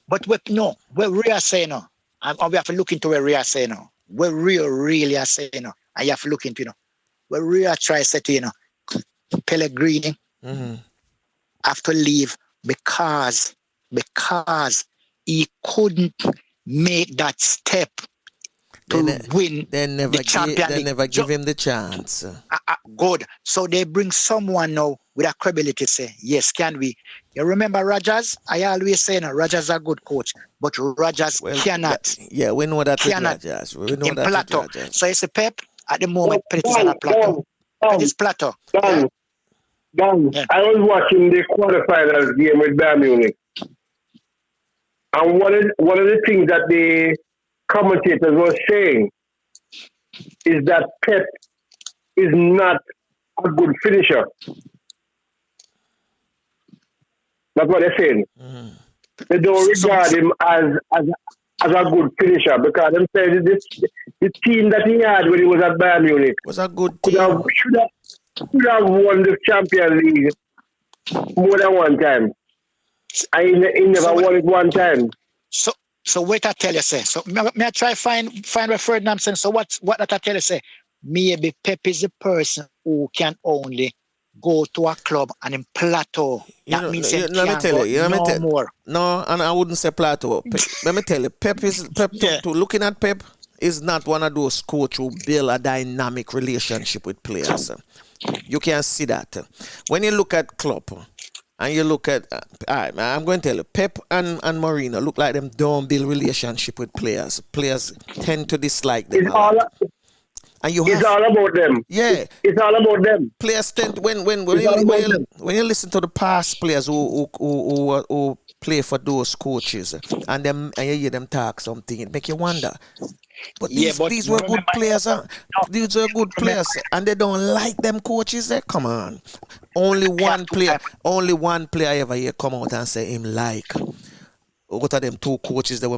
F: But what Ria say, no, and we have to look into where Ria say, no. What Ria really are saying, you know, and you have to look into, you know, what Ria try to say to, you know, Pellegrini have to leave because he couldn't make that step to win the Champions League.
A: They never give him the chance.
F: Good. So they bring someone now with a credibility to say, yes, can we? You remember Rodgers? I always say, no, Rodgers is a good coach, but Rodgers cannot.
A: Yeah, we know that Rodgers. We know that
F: plateau.
A: Rodgers.
F: So it's a Pep at the moment. Pep is on a plateau. It's plateau.
E: Dan,
F: Yeah.
E: I was watching the quarterfinals game with Bayern Munich, and one of the things that the commentators were saying is that Pep is not a good finisher. That's what they're saying. They don't regard him as a good finisher because them say the team that he had when he was at Bayern Munich
A: Was a good
E: should
A: team.
E: have won the Champions League more than one time. He never won it one time.
F: So wait, I tell you, say. So may I try find where Ferdinand saying. So what I tell you, say? Maybe Pep is the person who can only go to a club and in plateau. That means he can't go more.
A: No, and I wouldn't say plateau. Let me tell you, Pep to looking at Pep is not one of those coach who build a dynamic relationship with players. You can see that. When you look at Klopp and you look at, I'm going to tell you, Pep and Mourinho look like them don't build relationship with players. Players tend to dislike them.
E: It's all about them.
A: Yeah.
E: It's all about them.
A: Players tend when you listen to the past players who play for those coaches and you hear them talk something, it make you wonder. But these were good players, huh? These were good players, and they don't like them coaches. Come on, only one player ever here come out and say him like. What are them two coaches that we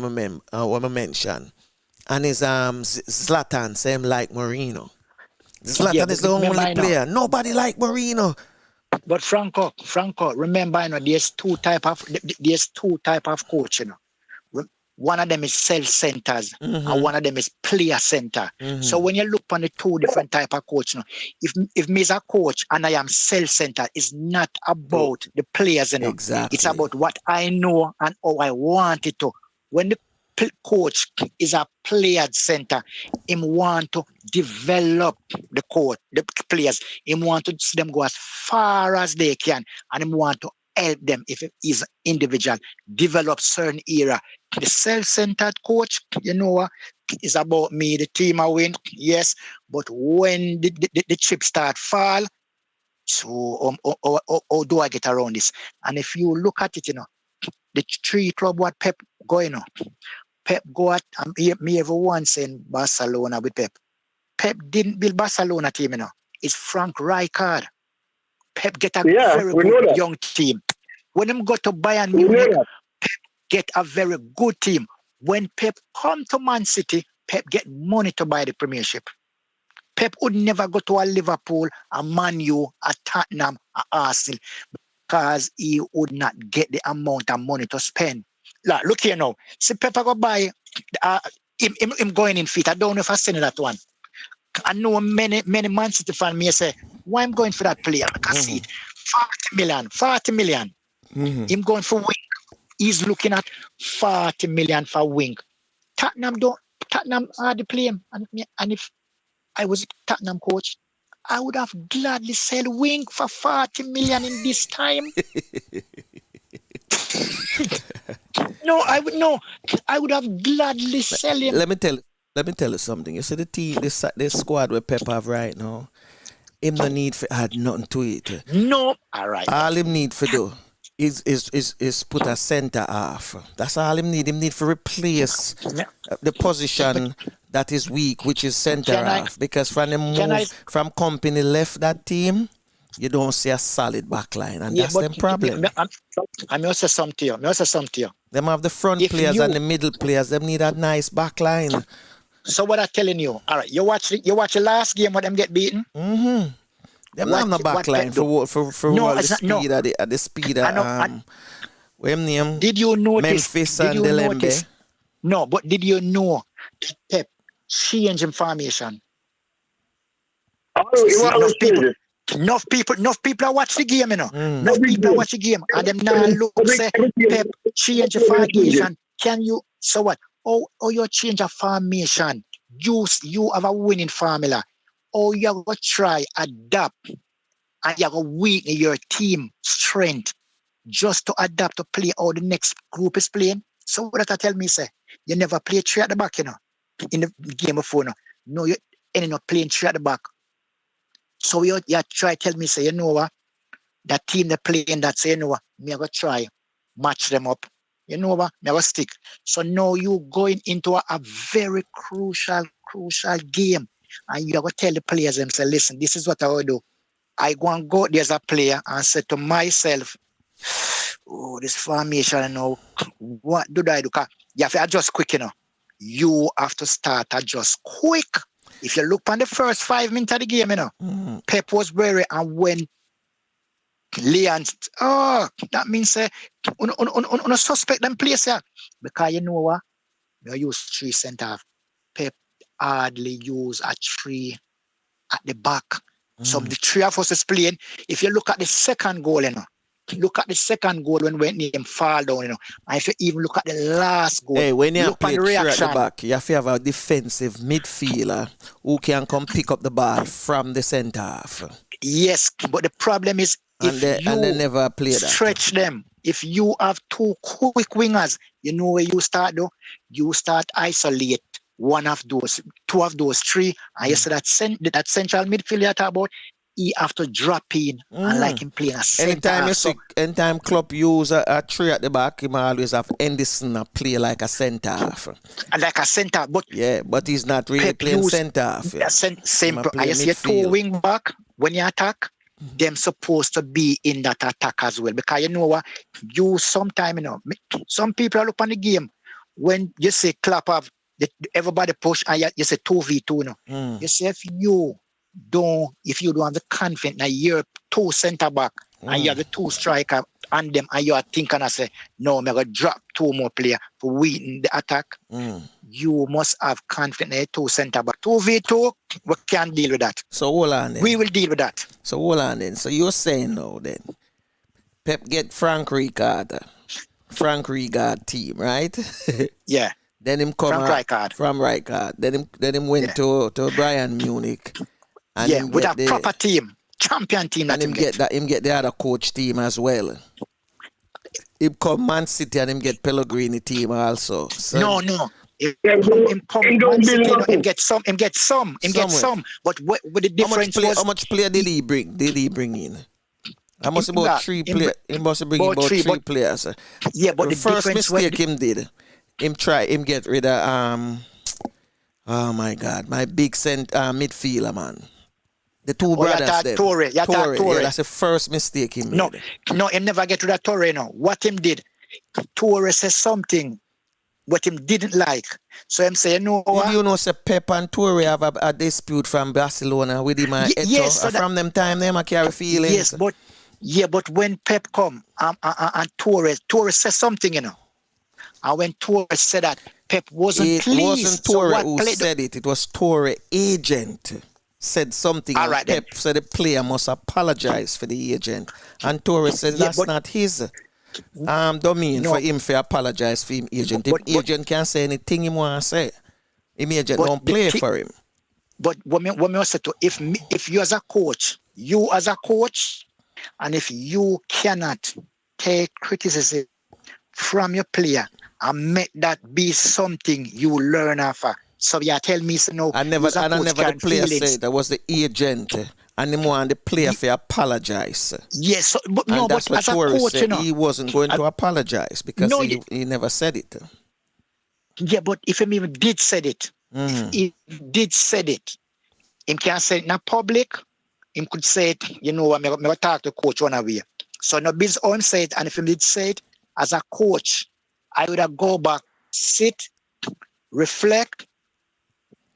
A: mention? And it's Zlatan, same like Mourinho. Zlatan is the only player. Nobody like Mourinho.
F: But Franco, remember, there's two type of coach, One of them is self-centered and one of them is player-centered. So when you look on the two different type of coach, if me as a coach and I am self-centered, it's not about the players,
A: Exactly.
F: It's about what I know and how I want it to. When the coach is a player-centered, him want to develop the players. Him want to see them go as far as they can, and him want to help them if it is individual, develop certain era. The self-centered coach, is about me, the team I win, yes, but when the chips start fall, so how do I get around this? And if you look at it, the three club what Pep going on. Pep go at me everyone saying Barcelona with Pep. Pep didn't build Barcelona team, It's Frank Rijkaard. Pep get a very good young team. When him go to Bayern Munich, Pep get a very good team. When Pep come to Man City, Pep get money to buy the Premiership. Pep would never go to a Liverpool, a Man U, a Tottenham, a Arsenal, because he would not get the amount of money to spend. Look here now. See, Pep go buy him going in feet. I don't know if I seen that one. I know many Man City fans may say, why I'm going for that player? I can see it. 40 million. Him going for wing. He's looking at 40 million for wing. Tottenham hardly play him. And if I was a Tottenham coach, I would have gladly sell wing for 40 million in this time. I would have gladly sell him.
A: Let me tell you something. You see the team, this squad where Pep have right now, him no need for add nothing to it.
F: No, all right.
A: All him need for do is put a center half. That's all him need. Him need for replace the position that is weak, which is center half. Because from the move from company left that team, you don't see a solid back line, and that's the problem.
F: I'm also something to you.
A: Them have the front players and the middle players. Them need a nice back line.
F: So what I'm telling you, all right, you watch the last game when them get beaten.
A: Them have no back line for the speed at name?
F: Did you notice?
A: Memphis and Delembe.
F: No, but did you know that Pep changing formation? Enough people are watch the game, Enough people watch the game, and them now look say Pep change the formation. Can you? So what? Oh, you change a formation. You have a winning formula. Oh, you have to try adapt, and you have to weaken your team strength just to adapt to play how the next group is playing. So what that tell me say you never play three at the back, in the game before, No, you ended up playing three at the back. So you try tell me say, what? That team they playing that say, what? Me go try match them up. What? Me go stick. So now you going into a very crucial game, and you have to tell the players them say, listen, this is what I will do. I go and go there's a player and say to myself, Oh, this formation, you know, what do I do? You have to adjust quick, you know. You have to start adjust quick. If you look on the first 5 minutes of the game, you know, Pep was very, and when Leon, that means on suspect them place here. Because you know what? You use 3 centre half. Pep hardly use a 3 at the back. So the 3 of us is playing. If you look at the second goal, you know, look at the second goal when him fall down, you know. And if you even look at the last goal,
A: hey, when you
F: look
A: play
F: at the
A: 3 at
F: reaction.
A: the back, you have to have a defensive midfielder who can come pick up the ball from the centre half.
F: Yes, but the problem is
A: And they never play that.
F: Stretch them. If you have 2 quick wingers, you know where you start though? You start isolate 1 of those, 2 of those 3. And you see that central midfield you talk about, he have to drop in and like him playing a centre half.
A: Anytime club use a 3 at the back, he might always have Henderson play like a centre half.
F: Like a centre, but
A: yeah, but he's not really playing centre half. Yeah.
F: Same. And you see a 2 wing back when you attack. Them supposed to be in that attack as well, because you know what, you sometime, you know, some people are look on the game when you say clap of everybody push and you say 2v2, you know. You say if you don't have the confidence that you're 2 centre back and you have the 2 striker and them and you are thinking and say, no, I'm gonna drop 2 more players for winning the attack. You must have confidence in 2 centre back. 2v2, we can't deal with that.
A: So hold on then.
F: We will deal with that.
A: So hold on then. So you're saying now then, Pep get Frank Rijkaard team, right?
F: Yeah.
A: Then him come from Rijkaard. Then him went to Bayern Munich. And
F: with a proper team, champion team.
A: And him get the other coach team as well. Him come Man City and him get Pellegrini team also. So
F: no. Him come Man City, him get some. But what the difference
A: how much player did he bring in? I must about 3 players. He must bring about 3 players.
F: Yeah, but the
A: first
F: difference
A: mistake him did. Him get rid of oh my God, my big midfielder, man. The 2 brothers there.
F: Torre.
A: Yeah, that's the first mistake he made.
F: No, him never get rid of Torre, no. What him did, Torre says something what him didn't like. So him say, no.
A: You know, say Pep and Torre have a dispute from Barcelona with him and
F: yes, so
A: from them time them I carry feelings.
F: Yes, but when Pep come and Torre says something, you know. And when Torre said that, Pep wasn't pleased.
A: It wasn't Torre who said it. It was Torre agent said something.
F: All right,
A: Pep said the player must apologize for the agent. And Torre said that's not his domain for him to apologize for him agent. If agent can say anything he want to say, him agent don't play for him.
F: But what me say to if you as a coach, and if you cannot take criticism from your player and make that be something you learn after. So you tell me, so no.
A: I never the player said that was the agent, and him want the player to apologize.
F: Yes, but
A: that's what
F: as a
A: Torre
F: coach,
A: said,
F: you know,
A: he wasn't going to apologize because he never said it.
F: Yeah, but if him even did said it, he can't say it in public. Him could say it, you know, I'm going to talk to coach one way. So no business on say it, and if he did say it, as a coach, I would have go back, sit, reflect.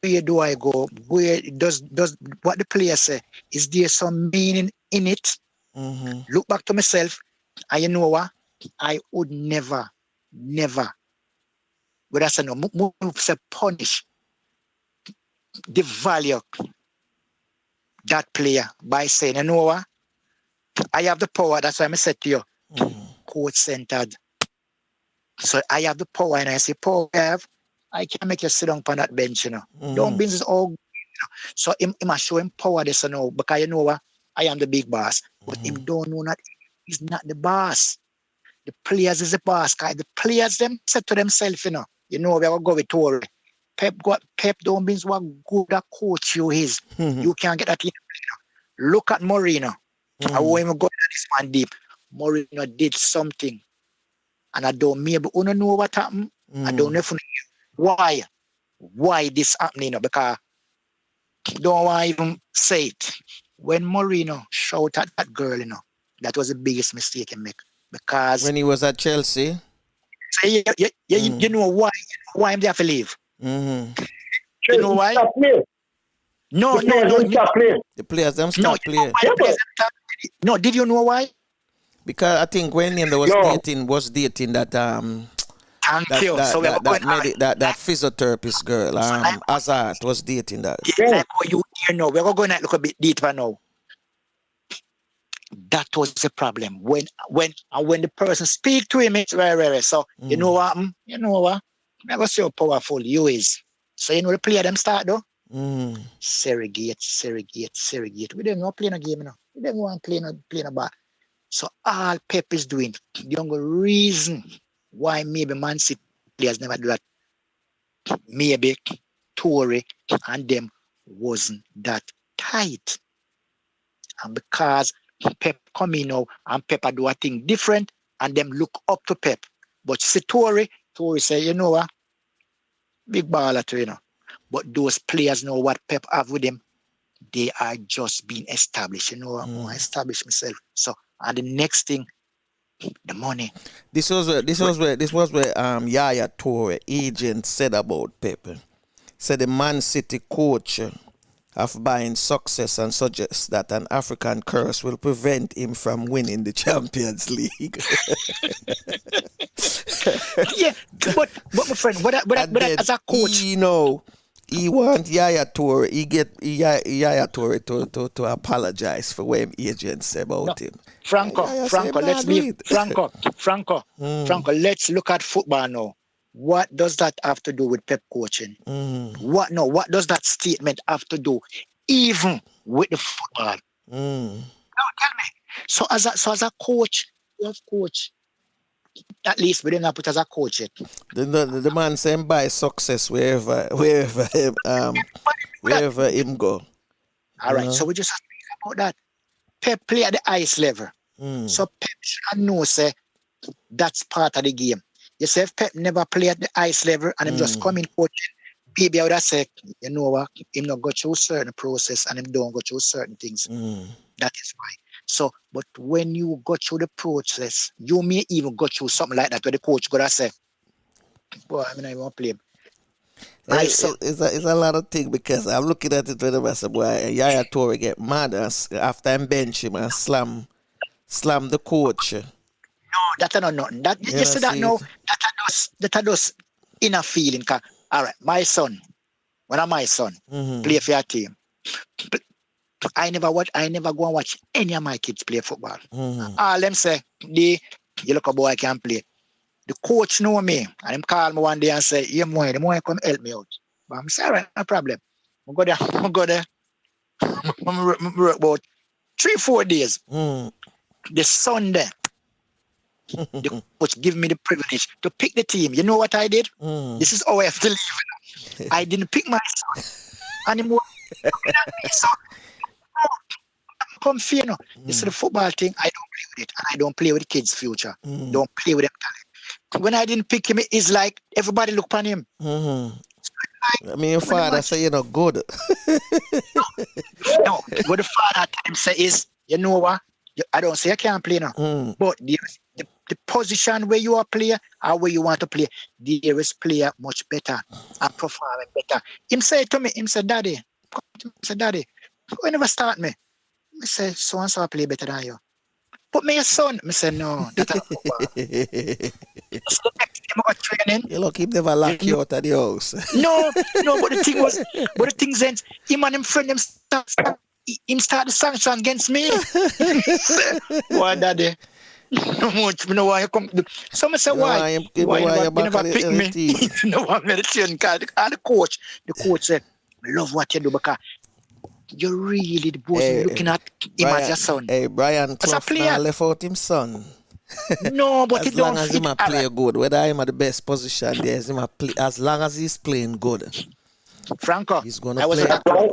F: Where do I go? Where does what the player say? Is there some meaning in it? Look back to myself, and you know what? I would never, but that's no move say punish the value that player by saying, you know what? I have the power. That's why I said to you, coach centered. So I have the power, and I say, power I have. I can make you sit down on that bench, you know. Don't business all, you know. So him must show him power this, you know, because you know what? I am the big boss. But him don't know that he's not the boss. The players is the boss. Cause the players them said to themselves, you know, we're gonna go with Torre. Pep don't mean what good a coach you is. You can't get that in. You know. Look at Mourinho. I won't even go into this man deep. Mourinho did something. And I don't maybe know what happened. I don't know why this happening, you know, because don't want to even say it. When Mourinho shouted at that girl, you know, that was the biggest mistake he made. because
A: When he was at Chelsea.
F: so you know why I'm there to leave.
A: Mm-hmm.
F: You know why?
E: Stop play.
F: No.
E: Stop play.
A: The players them
F: No,
A: start
F: you know
A: playing.
F: why the players them start- No, did you know why?
A: Because I think when him was
E: No.
A: dating that
F: Thank you. So we are going
A: that physiotherapist girl, Azat was dating that.
F: like what you hear now. We're going to look a bit deeper now. That was the problem. When the person speak to him, it's very. So you know what? I go see how powerful you is. So you know the player them start though. Surrogate. We didn't want to play no game now. We didn't want to play no ball. So all Pep is doing, the only reason why maybe Man City players never do that, maybe Toure and them wasn't that tight. And because Pep come in now and Pep do a thing different and them look up to Pep. But you see Toure say, you know what? Big baller too, you know. But those players know what Pep have with them. They are just being established. You know, I establish myself. So, and the next thing, the money.
A: This was where Yaya Toure agent said about Pep. Said the Man City coach of buying success and suggests that an African curse will prevent him from winning the Champions League.
F: Yeah, but my friend, but as a coach,
A: he want Yaya Toure. He get Yaya Toure to apologize for what him agents say about him.
F: Franco, let's be Franco. Let's look at football now. What does that have to do with Pep coaching? What does that statement have to do even with the football? Now tell me. So as a coach, you have coach. At least we didn't put as a coach yet.
A: The man saying buy success wherever him go.
F: All right, so we just have to think about that. Pep play at the highest level. So Pep should know say that's part of the game. You say if Pep never play at the highest level and him just come in coaching, maybe I would have said, you know what, him not go through certain process and him don't go through certain things. That is why. So, but when you go through the process, you may even go through something like that where the coach gonna say, boy, I mean, I won't play him.
A: It's a lot of things because I'm looking at it when I say, boy, Yaya Toure get mad after him bench him and slam the coach.
F: No, that's not nothing. That you see that now, that does inner feeling. All right, my son, play for your team. I never go and watch any of my kids play football. All them say, you look a boy I can play. The coach know me and him call me one day and say, the boy come help me out. But I'm saying, all right, no problem. I go there. I work about 3-4 days. The Sunday, the coach give me the privilege to pick the team. You know what I did? This is how I have to leave. I didn't pick my son anymore. So, come fear no. This is the football thing. I don't play with it, and I don't play with the kids' future. Don't play with them talent. When I didn't pick him, it's like everybody look upon him.
A: I mean, your father say you're not good.
F: No, what the father tell him say is, you know what? I don't say I can't play now, but the position where you are player or where you want to play, there is player much better and performing better. Him say to me, Daddy, why never start me? I say, so and so play better than you. Put me your son. I say, no, that's not football. So the next time I got training.
A: You look, he never lock you out of the house.
F: No, but the thing is, him and him friend, him start the sanction against me. Why, Daddy? No much, you know why you come. So I say, why you never pick me? No, I'm meditation because the coach said, I love what you do because you're really the boss looking at him as your son.
A: Hey, Brian Clough now left out him son.
F: No, but
A: as long as he play good, whether I'm at the best position there, as long as he's playing good.
F: Franco,
A: he's gonna play.
E: That's right.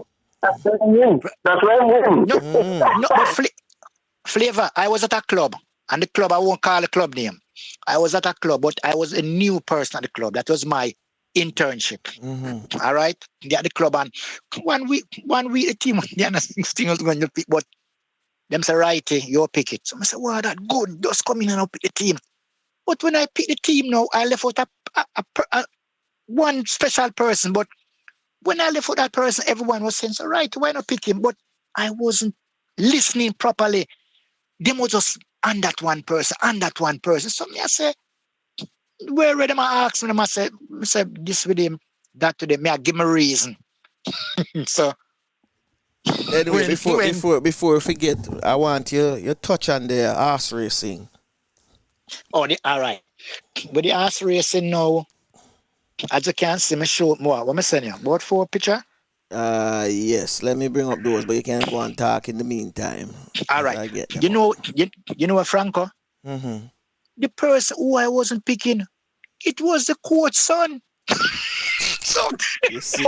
F: No, but Flavor, I was at a club, and the club, I won't call the club name. I was at a club, but I was a new person at the club. That was my internship. All right, they at the club, and one week the team, the other thing was going to pick, but them say, righty, you pick it. So I say, wow, that good. Just come in and pick the team. But when I pick the team now, I left out one special person. But when I left out that person, everyone was saying, so right, why not pick him? But I wasn't listening properly. Them was just on that one person, So me, I say, where them I ask me, I say this with him, that to them. Me, I give me a reason. So
A: anyway, before we forget, I want you touch on the horse racing.
F: Oh, all right. With the horse racing now, as you can see, me show more. What am I saying here? About 4 picture?
A: Yes. Let me bring up those, but you can go and talk in the meantime.
F: All right. You know what, Franco?
A: Mm-hmm.
F: The person who I wasn't picking, it was the coach's son. So,
A: you see?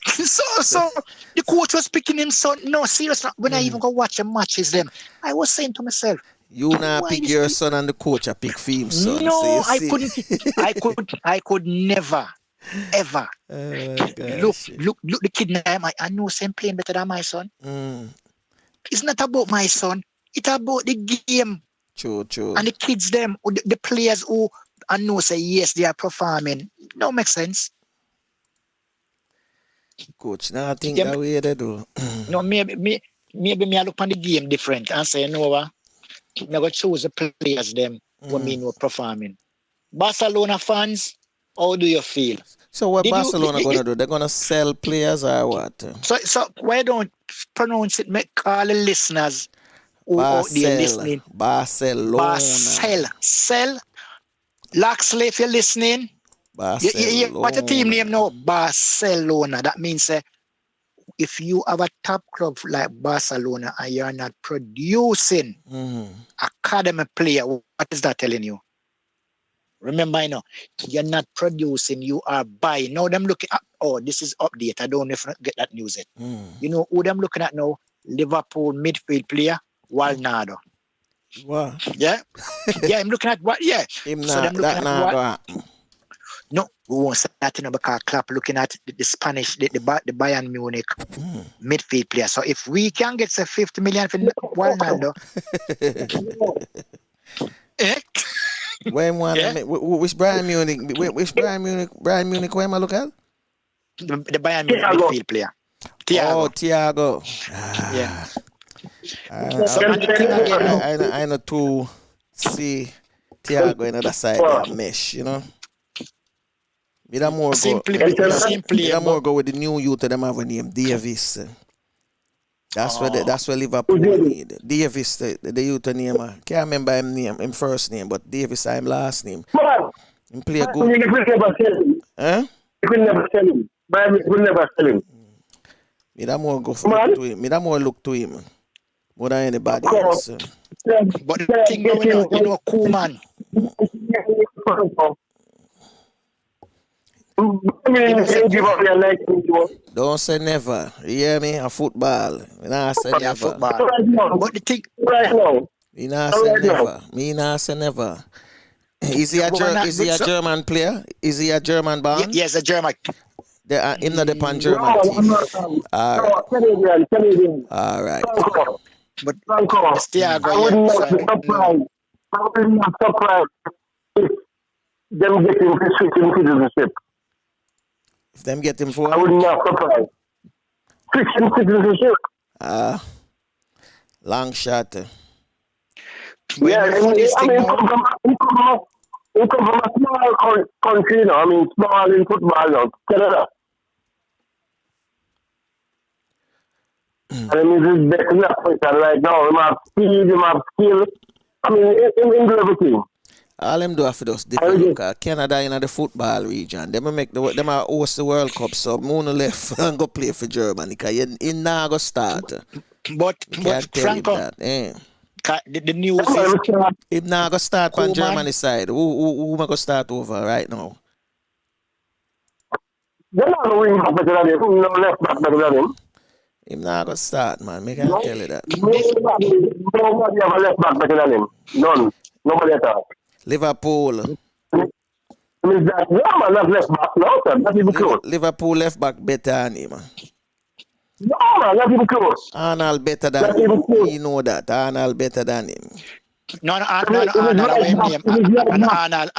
F: so the coach was picking him son. No, seriously, when I even go watch the matches, them, I was saying to myself,
A: you not pick your son and the coach, I pick for him son.
F: No,
A: so
F: I couldn't. I could never, ever look the kid in the eye. I know him playing better than my son. It's not about my son. It's about the game.
A: True.
F: And the kids, them, the players who I know say yes, they are performing. No, makes sense.
A: Coach, now I think that way they do.
F: No, maybe me I look on the game different and say, you know what? I'm going to choose the players them who mean were performing. Barcelona fans, how do you feel?
A: So what Barcelona going to do? They're going to sell players or what?
F: So why don't pronounce it? Make all the listeners who out there listening.
A: Barcelona.
F: Sell. Laxley, if you're listening.
A: Barcelona.
F: What's the team name now? Barcelona. That means if you have a top club like Barcelona and you're not producing academy player, what is that telling you? Remember, I know, you're not producing, you are buying. Now them looking at, this is update. I don't know if I get that news yet. You know who them looking at now? Liverpool midfield player, Walnado.
A: What?
F: Yeah? Yeah, I'm looking at what? Yeah.
A: Him
F: so them looking at what? No, we won't say that because Klopp looking at the Spanish, the Bayern Munich midfield player. So if we can get say 50 million for Ronaldo,
A: when one which Bayern Munich? Which Bayern Munich? Where am I look at?
F: The Bayern Munich midfield player.
A: Thiago.
F: Yeah.
A: I know to see Thiago in the other side of the mesh, you know. Me da more go with the new youth that them have a name, Davis. That's where Liverpool need. Davis, the youth name. Can't remember him first name, but Davis him last name. He play good.
E: You could never sell him.
A: Huh?
E: You could never sell him. Bayern could never sell him.
A: Me da more go look to him. Me da more look to him. More than anybody else.
F: But the thing now, you know, Koeman.
A: Don't say never. You hear me? A football. Me not say never.
F: But the thing
E: right now.
A: Me not say never. Me not say never. Is he a German player? Is he a German born?
F: Yes, a German.
A: Him not the German team.
E: Canadian.
A: All right.
F: But
E: Franco, I would not be surprised. I would not be surprised if them getting switching citizenship.
A: If them get him for?
E: I would not be surprised. Switching citizenship.
A: Long shot.
E: Yeah, he come from a small country, you know. I mean, small in football, you know, Canada. And he's best in that position right now. He have speed, he have skill. I mean, in everything.
A: All them do after those different. Canada in the football region. Them host the World Cup, so Moon left and go play for Germany because he not go start.
F: But Franco, the news is
A: he not go start on Germany side. Who go start over right now?
E: They're not going back better than him. No left back better than him.
A: Him not go start, man. Me can tell you that.
E: Nobody have a left back better than him. None. Nobody at all.
A: Liverpool.
E: I mean, man, that's left back now, sir. That's even close.
A: Liverpool left back better than him, man.
E: No, man, not even close.
A: Arnold better than
E: Not even
A: him.
E: close.
A: You know that. Arnold better than him.
F: No,
E: It
F: Arnold,
E: was
F: what
E: right
F: him
E: back.
F: name?
E: It was right
F: And
E: back.
F: Arnold,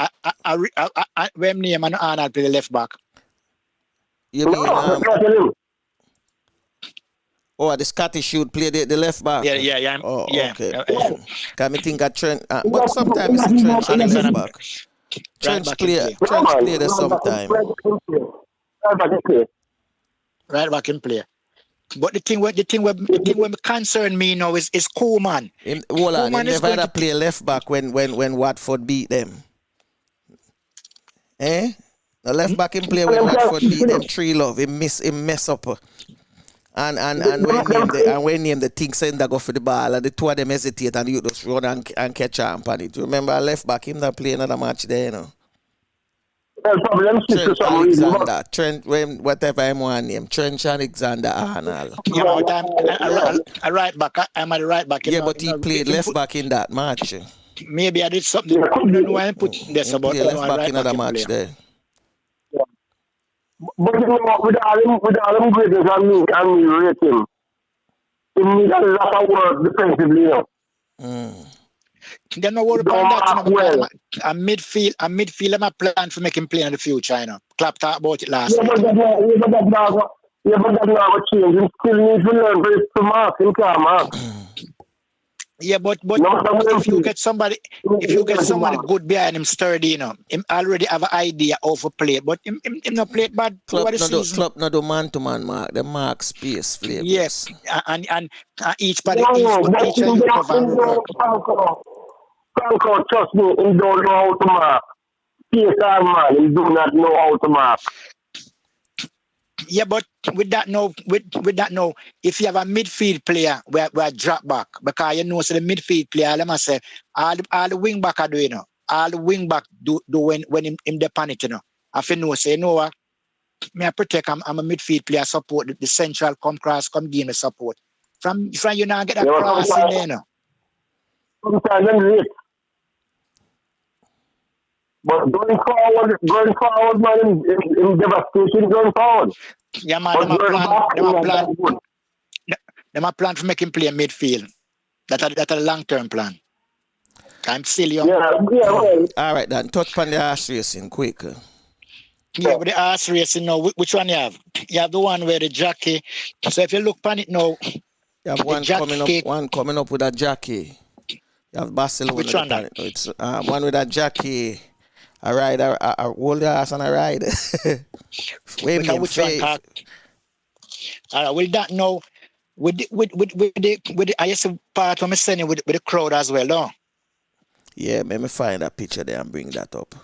F: what him name and Arnold play the left back.
A: You
E: No,
A: mean
E: that's not him.
A: the Scottish should play the left back?
F: Yeah.
A: Oh,
F: Yeah.
A: okay.
F: Yeah.
A: Can me think of Trent, but sometimes it's Trent on the left back.
F: Right back in play.
E: No,
A: Trench
E: man.
A: play there sometime.
E: Right back in play.
F: Right back in play. But the thing what concern me now is Koeman.
A: Hold on, he
F: Koeman is
A: never had
F: going
A: to
F: to
A: play left back when Watford beat them. Eh? The left back him play when Watford beat them 3-0. He mess up. And when name the thing send that go for the ball and the two of them hesitate and you just run and catch up on it. You remember left back him that play another match there, you know. Trent Alexander, Trent, whatever him want name, Trent Alexander Arnold.
F: Yeah, but I'm a right back. I'm a right back.
A: Yeah, but he played left back in that match.
F: Maybe I did something. I don't know why I put this
A: He
F: about.
A: played left back in another match there.
E: But you know, with all them greatness and me rate him. He needs a lot of work defensively, you know.
F: Then no worry about that. You know, a midfield, I'm a plan for making play in the future. You know, Clap talk about it last week.
E: But that's not what change. He still needs to learn to mark him, mark.
F: Yeah, but if you get somebody good behind him, sturdy, you know, him already have an idea of a play, but him not play it bad.
A: Club not do man-to-man mark. The mark space flavors.
F: Yes, and each body each you cover.
E: Franco, trust me, he don't know how to mark. PSR man, he do not know how to mark.
F: Yeah, but with that now, if you have a midfield player where drop back, because you know, so the midfield player, let me say, all the wing back are doing, you know, all the wing back do when him the panic, you know. If you know, say, you know what, me I protect, I'm a midfield player, support the central, come cross, come game the support. From you now get that cross in there, you know.
E: Sometimes I'm late. But going forward, man, in devastation going forward.
F: Yeah, man, them a plan for making play midfield. That's a long-term plan. I'm still young.
E: Yeah, well.
A: All right, then. Touch on the horse racing quick.
F: Yeah, with the horse racing now, which one you have? You have the one where the jockey. So if you look on it now,
A: you have one coming up with a jockey. You have Barcelona.
F: Which one?
A: It's one with a jockey. A rider, a hold the horse and a rider.
F: Which one? Will that know? With the I used to part of my sending with the crowd as well, no?
A: Yeah, let me find a picture there and bring that up.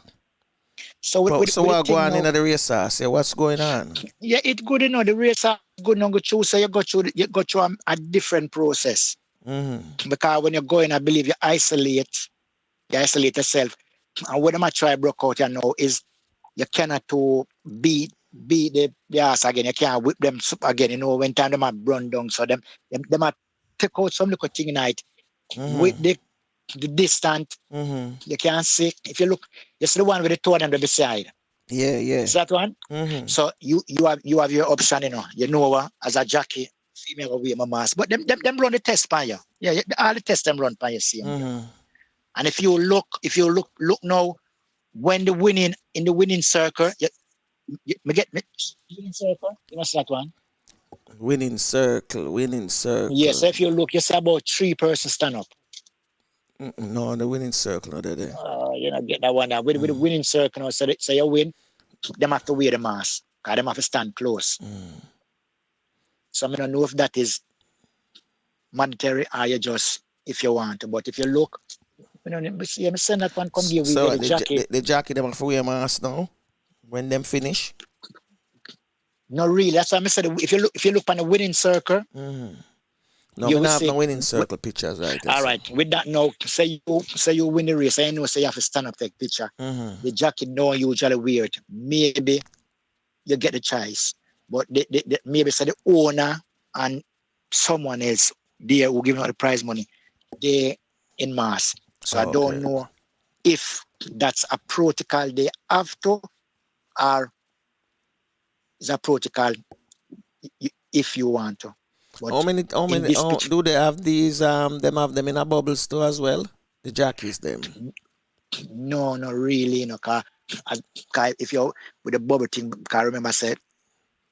F: So what
A: going on in the race? Say what's going on?
F: Yeah, it's good, you know. The race are good. No, go through. So you go through a different process.
A: Mm-hmm.
F: Because when you're going, I believe you isolate yourself. And what I try broke out, you know, is you cannot to beat the ass again. You can't whip them again, you know, when time them are run down. So them are take out some little thing night with the distance.
A: Mm-hmm.
F: You can see, if you look, you see the one with the two of them beside.
A: Yeah.
F: Is that one?
A: Mm-hmm.
F: So you have your option, you know. You know as a jockey, female will wear my mask. But them run the test by you. Yeah, all the tests them run by you, see.
A: Mm-hmm.
F: And if you look now, when the winning circle, you get winning circle. You know that one.
A: Winning circle.
F: Yes, if you look, you see about 3 persons stand up.
A: No, the winning circle, not there.
F: You know, get that one now. With the winning circle, now, so you win, them have to wear the mask, because them have to stand close. So I don't know if that is mandatory or you just if you want to. But if you look, you know, see, I'm send that one come here with the jockey.
A: The jockey them have to wear mask now when them finish.
F: No, really. That's why I said if you look on the winning circle.
A: No, we don't have no winning circle pictures, right?
F: All right. With that now, say you win the race. I know say you have to stand up take picture. The jacket no usually wear it. Maybe you get the choice. But maybe say the owner and someone else there who giving out the prize money, they in mass. So I don't know if that's a protocol they have to, or is a protocol if you want to. But
A: How many
F: this
A: do they have these them have them in a bubble store as well? The jockeys them.
F: no, not really, cause if you're with the bubble thing, can remember I said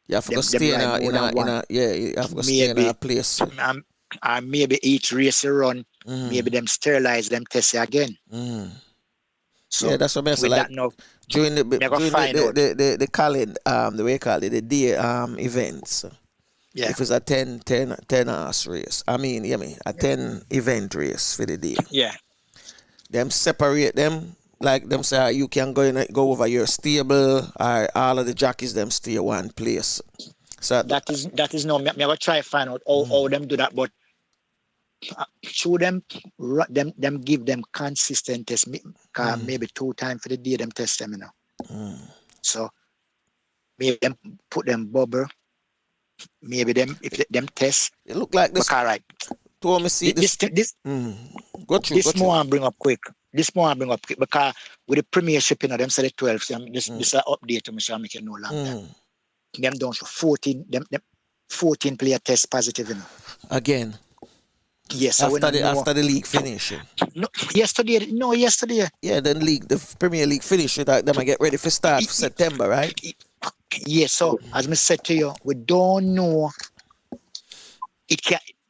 A: You have to go
F: them
A: stay
F: ride more than one.
A: you have to go stay in a
F: Maybe
A: place.
F: maybe each race you run,
A: Mm.
F: maybe them sterilize them test you again.
A: Mm.
F: So
A: Yeah, that's what I say.
F: with
A: Like
F: that now,
A: during the
F: me go find out.
A: the calend the way you call it, the day events.
F: Yeah,
A: If it's a 10 horse race, I mean, a 10 event race for the day.
F: yeah.
A: Them separate them, like them say you can go over your stable, or all of the jockeys them stay one place. So
F: That is no. Me go try find out how them do that, but show them them give them consistent test. Maybe 2 times for the day them test them, So maybe them put them bubble. Maybe them if them test.
A: it look like this.
F: All right.
A: To me see this. Go through.
F: This more I bring up quick. Because with the premiership, them say the 12. So this is an update to me, so I make it no longer. Them don't show 14. Them 14 player test positive,
A: Again.
F: Yes. So
A: After the league finish.
F: No, yesterday.
A: Yeah, then the Premier League finish. Them I get ready for start for September, right?
F: Yes. So as I said to you, we don't know.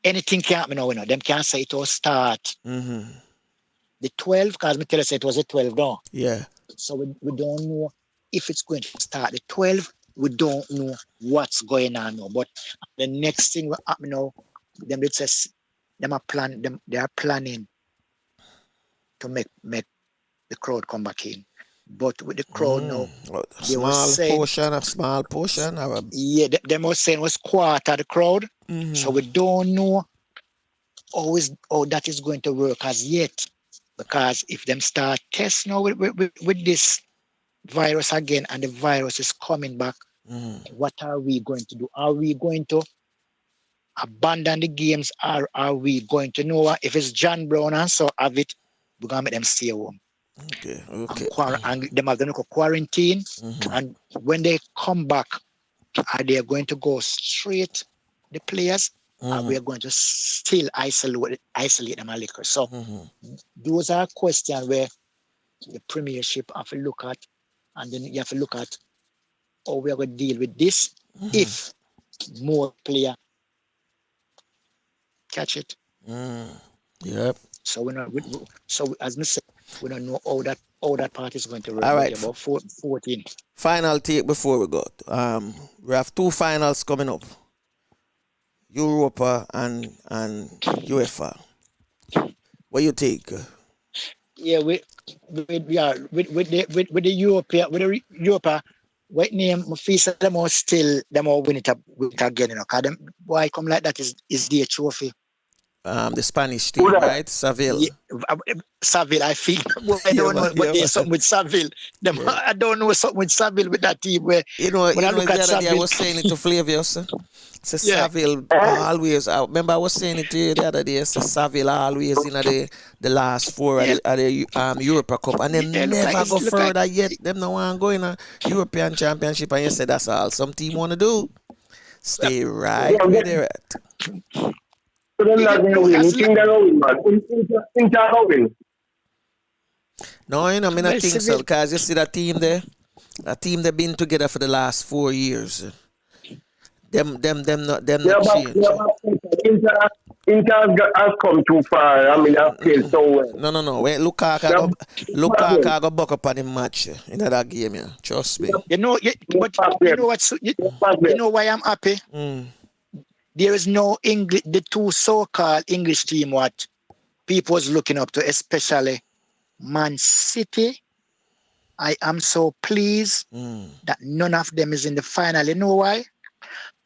F: Anything can happen now. Them can't say it will start. The 12, because me tell us it was a 12 now.
A: Yeah.
F: So we don't know if it's going to start. The 12, we don't know what's going on now. But the next thing will happen now, they are planning to make the crowd come back in. But with the crowd now,
A: a small portion.
F: they were saying was quarter the crowd. So we don't know how that is going to work as yet. Because if them start tests now with this virus again and the virus is coming back, what are we going to do? Are we going to abandon the games, or are we going to know if it's John Brown and so have it, we're going to make them stay home.
A: Okay.
F: And them have them quarantine. And when they come back, are they going to go straight, the players? And we are going to still isolate them a little. So those are questions where the Premiership have to look at, and then you have to look at how we are going to deal with this if more player catch it.
A: Yep.
F: So as I said, we don't know how that part is going to work.
A: All right.
F: About 14.
A: Final take before we go. We have 2 finals coming up. Europa and UEFA. What you take?
F: Yeah, we are with the Europa. What name? My fees them all still win it again. Cause them why come like that is the trophy.
A: The Spanish team, right? Seville.
F: Yeah, Seville, I feel. I don't know, but there's something with Seville. I don't know something with Seville with that team where.
A: When I look at Seville, I was saying it to Flavius. Seville always. Remember, I was saying it to you the other day. Seville always in the last 4 at the Europa Cup, and they never go further yet. Them no one going a European Championship, and you said that's all some team want to do. Stay right where they're at.
E: So they're not going to win. You think they're going to win, man? Inter going to win.
A: No, I don't think so, because you see that team there? That team they've been together for the last 4 years. Them not change.
E: Inter has come too far. I mean, I've played so well.
A: No. When Lukaku go buck up on the match in that game, yeah. Trust me.
F: You know what? You know why I'm happy? There is no English. The 2 so-called English team what people was looking up to, especially Man City. I am so pleased that none of them is in the final. You know why?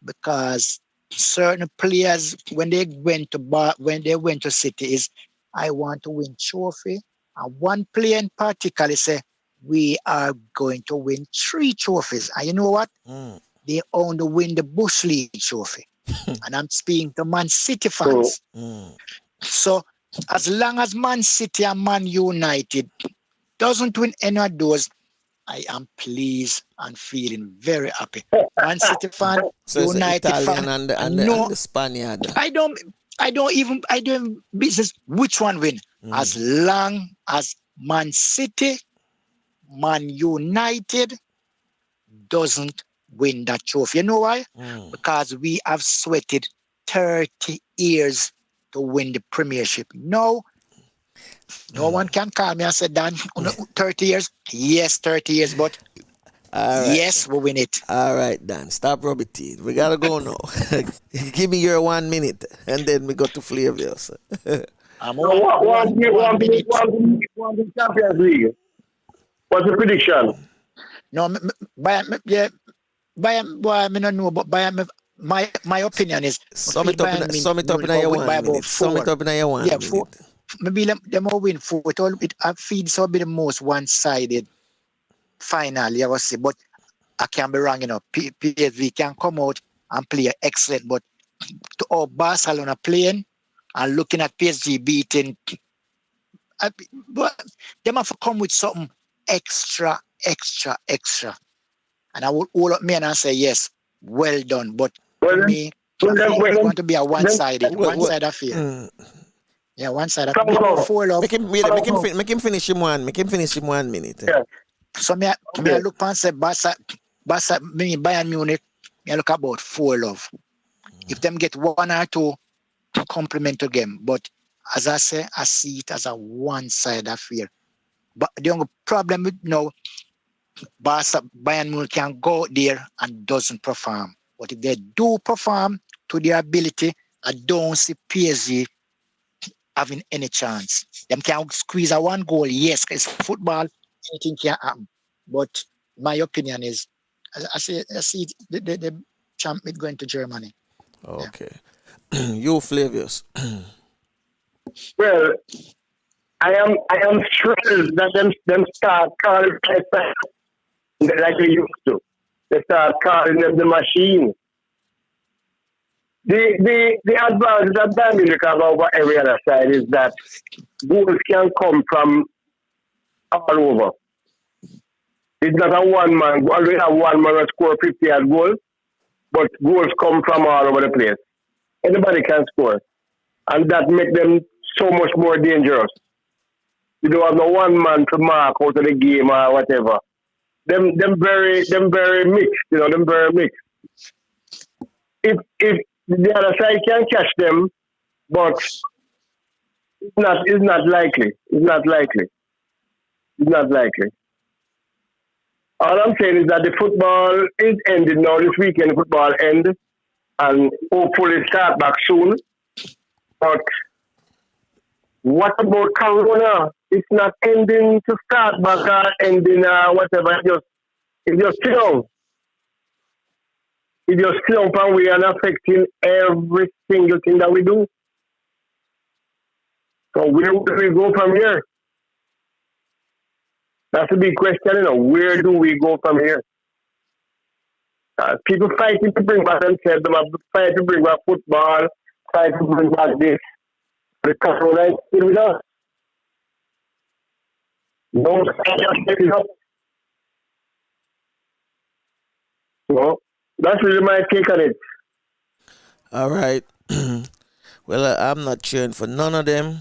F: Because certain players, when they went to City, is I want to win trophy. And one player in particular say we are going to win 3 trophies. And you know what? They only win the Bush League trophy. And I'm speaking to Man City fans. So as long as Man City and Man United doesn't win any of those, I am pleased and feeling very happy. Man City fan,
A: So it's the
F: United
A: Italian
F: fan,
A: and the,
F: and no,
A: the Spaniard.
F: I don't business which one win. As long as Man City, Man United doesn't win that trophy. You know why? Because we have sweated 30 years to win the Premiership. No one can call me and say, Dan, 30 years? Yes, 30 years, but yes, we win it.
A: All right, Dan. Stop rubbing teeth. We gotta go now. Give me your 1 minute, and then we go to Flavius.
F: I'm
E: One minute Champions League. What's the prediction?
F: No, I don't know, but my opinion is
A: Sum it up in your 1 minute. Sum it up in your 1 minute.
F: Four. Maybe them will win 4. It feels to be the most one-sided final you ever see. But I can be wrong, PSV can come out and play excellent, but to all Barcelona playing and looking at PSG beating, but them have to come with something extra. And I would all up me and I say, yes, well done. But for me, it want to be a one-sided affair. Yeah, one-sided.
A: Make him finish him 1 minute.
E: Yeah.
F: So me I look and say, Bayern Munich, I look about 4 love. If them get 1 or 2, compliment to them. But as I say, I see it as a one-sided affair. But the only problem with Bayern Munich can go there and doesn't perform. But if they do perform to their ability, I don't see PSG having any chance. Them can squeeze a 1 goal, yes, it's football, anything can happen. But my opinion is, I see the champion going to Germany.
A: Okay. Yeah. You, Flavius.
E: Well, I am thrilled that them start calling like they used to. They start calling them the machine. The advantage that Daniel have over every other side is that goals can come from all over. It's not a one man. We always have one man that score 50 at goal, but goals come from all over the place. Anybody can score, and that makes them so much more dangerous. You don't have no one man to mark out of the game or whatever. Them very mixed, them very mixed. If the other side can catch them, but it's not likely. It's not likely. All I'm saying is that the football is ending now. This weekend, the football ends, and hopefully start back soon. But what about Corona? It's not ending to start back or ending whatever. It just slow. It just slow and we are affecting every single thing that we do. So where do we go from here? That's a big question, Where do we go from here? People fighting to bring back themselves. Them fighting to bring back football, fighting to bring back this. The Corona is still with us. No, it up. So that's really my take on it.
A: All right. Well, I'm not cheering for none of them.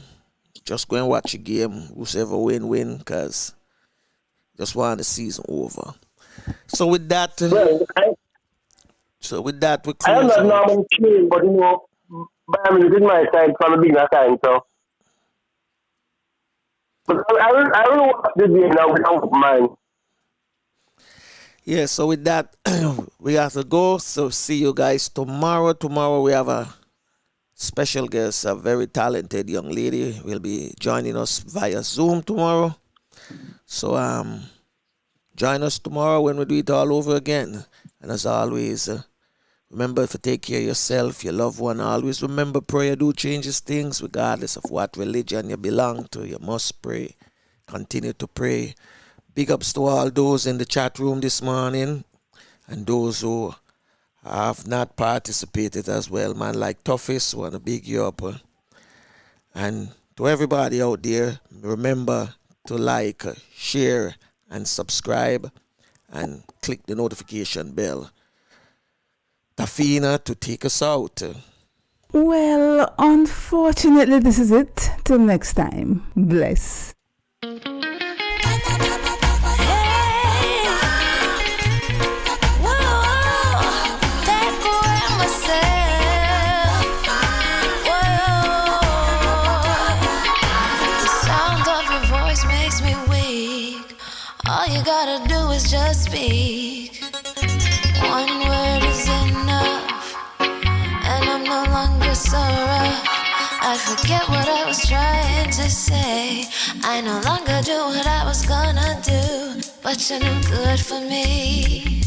A: Just go and watch a game. Whoever win, because just want the season over. So with that, we close.
E: I am not normally cheering, but Bayern Munich is my side from the beginning time, so. But I will watch the game now without mine.
A: Yeah, so with that, we have to go. So see you guys tomorrow. Tomorrow we have a special guest, a very talented young lady will be joining us via Zoom tomorrow. So join us tomorrow when we do it all over again. And as always, remember to take care of yourself, your loved one. Always remember prayer do changes things regardless of what religion you belong to. You must pray. Continue to pray. Big ups to all those in the chat room this morning and those who have not participated as well. Man like Toughest, want to big you up. And to everybody out there, remember to like, share, and subscribe and click the notification bell. Tafina, to take us out.
D: Well, unfortunately, this is it. Till next time. Bless.
B: All you gotta do is just speak. One word is enough, and I'm no longer so rough. I forget what I was trying to say. I no longer do what I was gonna do, but you're no good for me.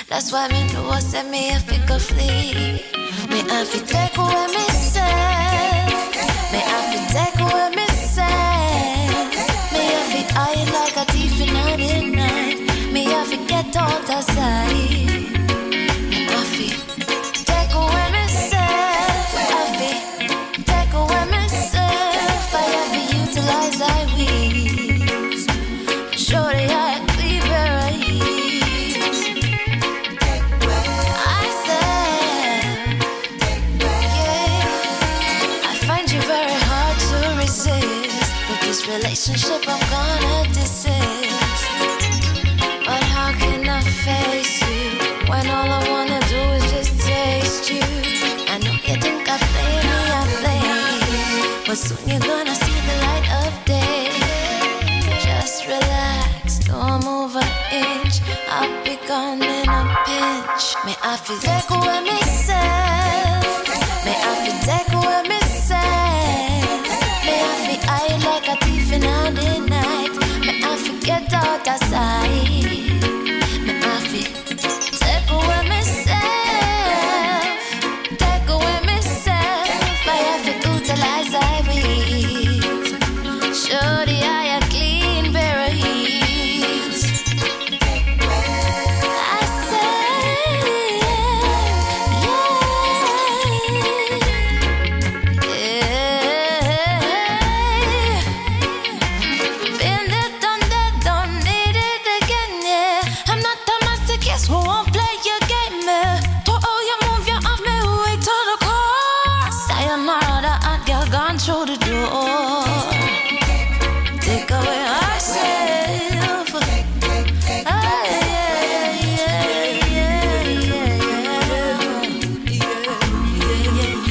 B: That's why me know I send me a figure flee. Me I fi take away myself. Me I fi take away myself. Me I fi hide like a thief in the night. Me I fi get out of sight. Me I fi take away myself. I fi take away myself. I have to utilize I wings. Show the eye clean berries. I said, yeah, I find you very hard to resist. But this relationship I'm gonna desist. But how can I face you when all I wanna do is just taste you? I know you think I play me, I play you, but soon you're gonna see the light of day. Just relax, don't move an inch. I'll be gone in a pinch. May I feel take away myself. May I feel take away myself. May I feel hide like a thief in the night. May I forget out of sight. May I feel take away myself. Take away myself. I have to utilize I wings. Show the eye a clean berries. I say, yeah, yeah. Been there, done that, don't need it again, yeah. I'm not a masochist who won't play your game, yeah. To all you move, you off me way to the core. Sayonara, the hot girl gone through the door. Take away ourselves. Ah, yeah, yeah, yeah, yeah, yeah.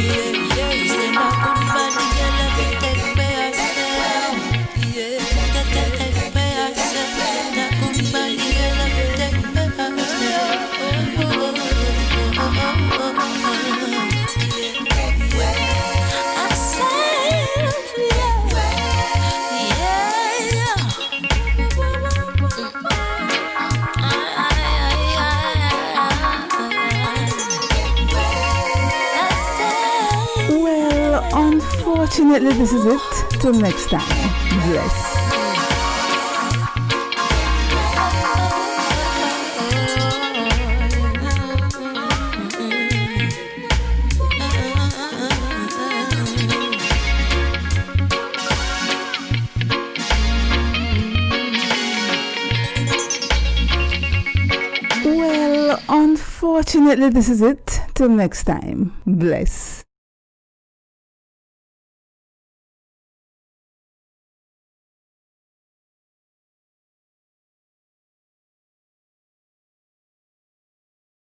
B: You say no good body, you love it, take away ourselves. Yeah, take away ourselves. No good body, you love it, take away ourselves.
D: Well, unfortunately, this is it. Till next time. Bless. Well, unfortunately, this is it. Till next time. Bless.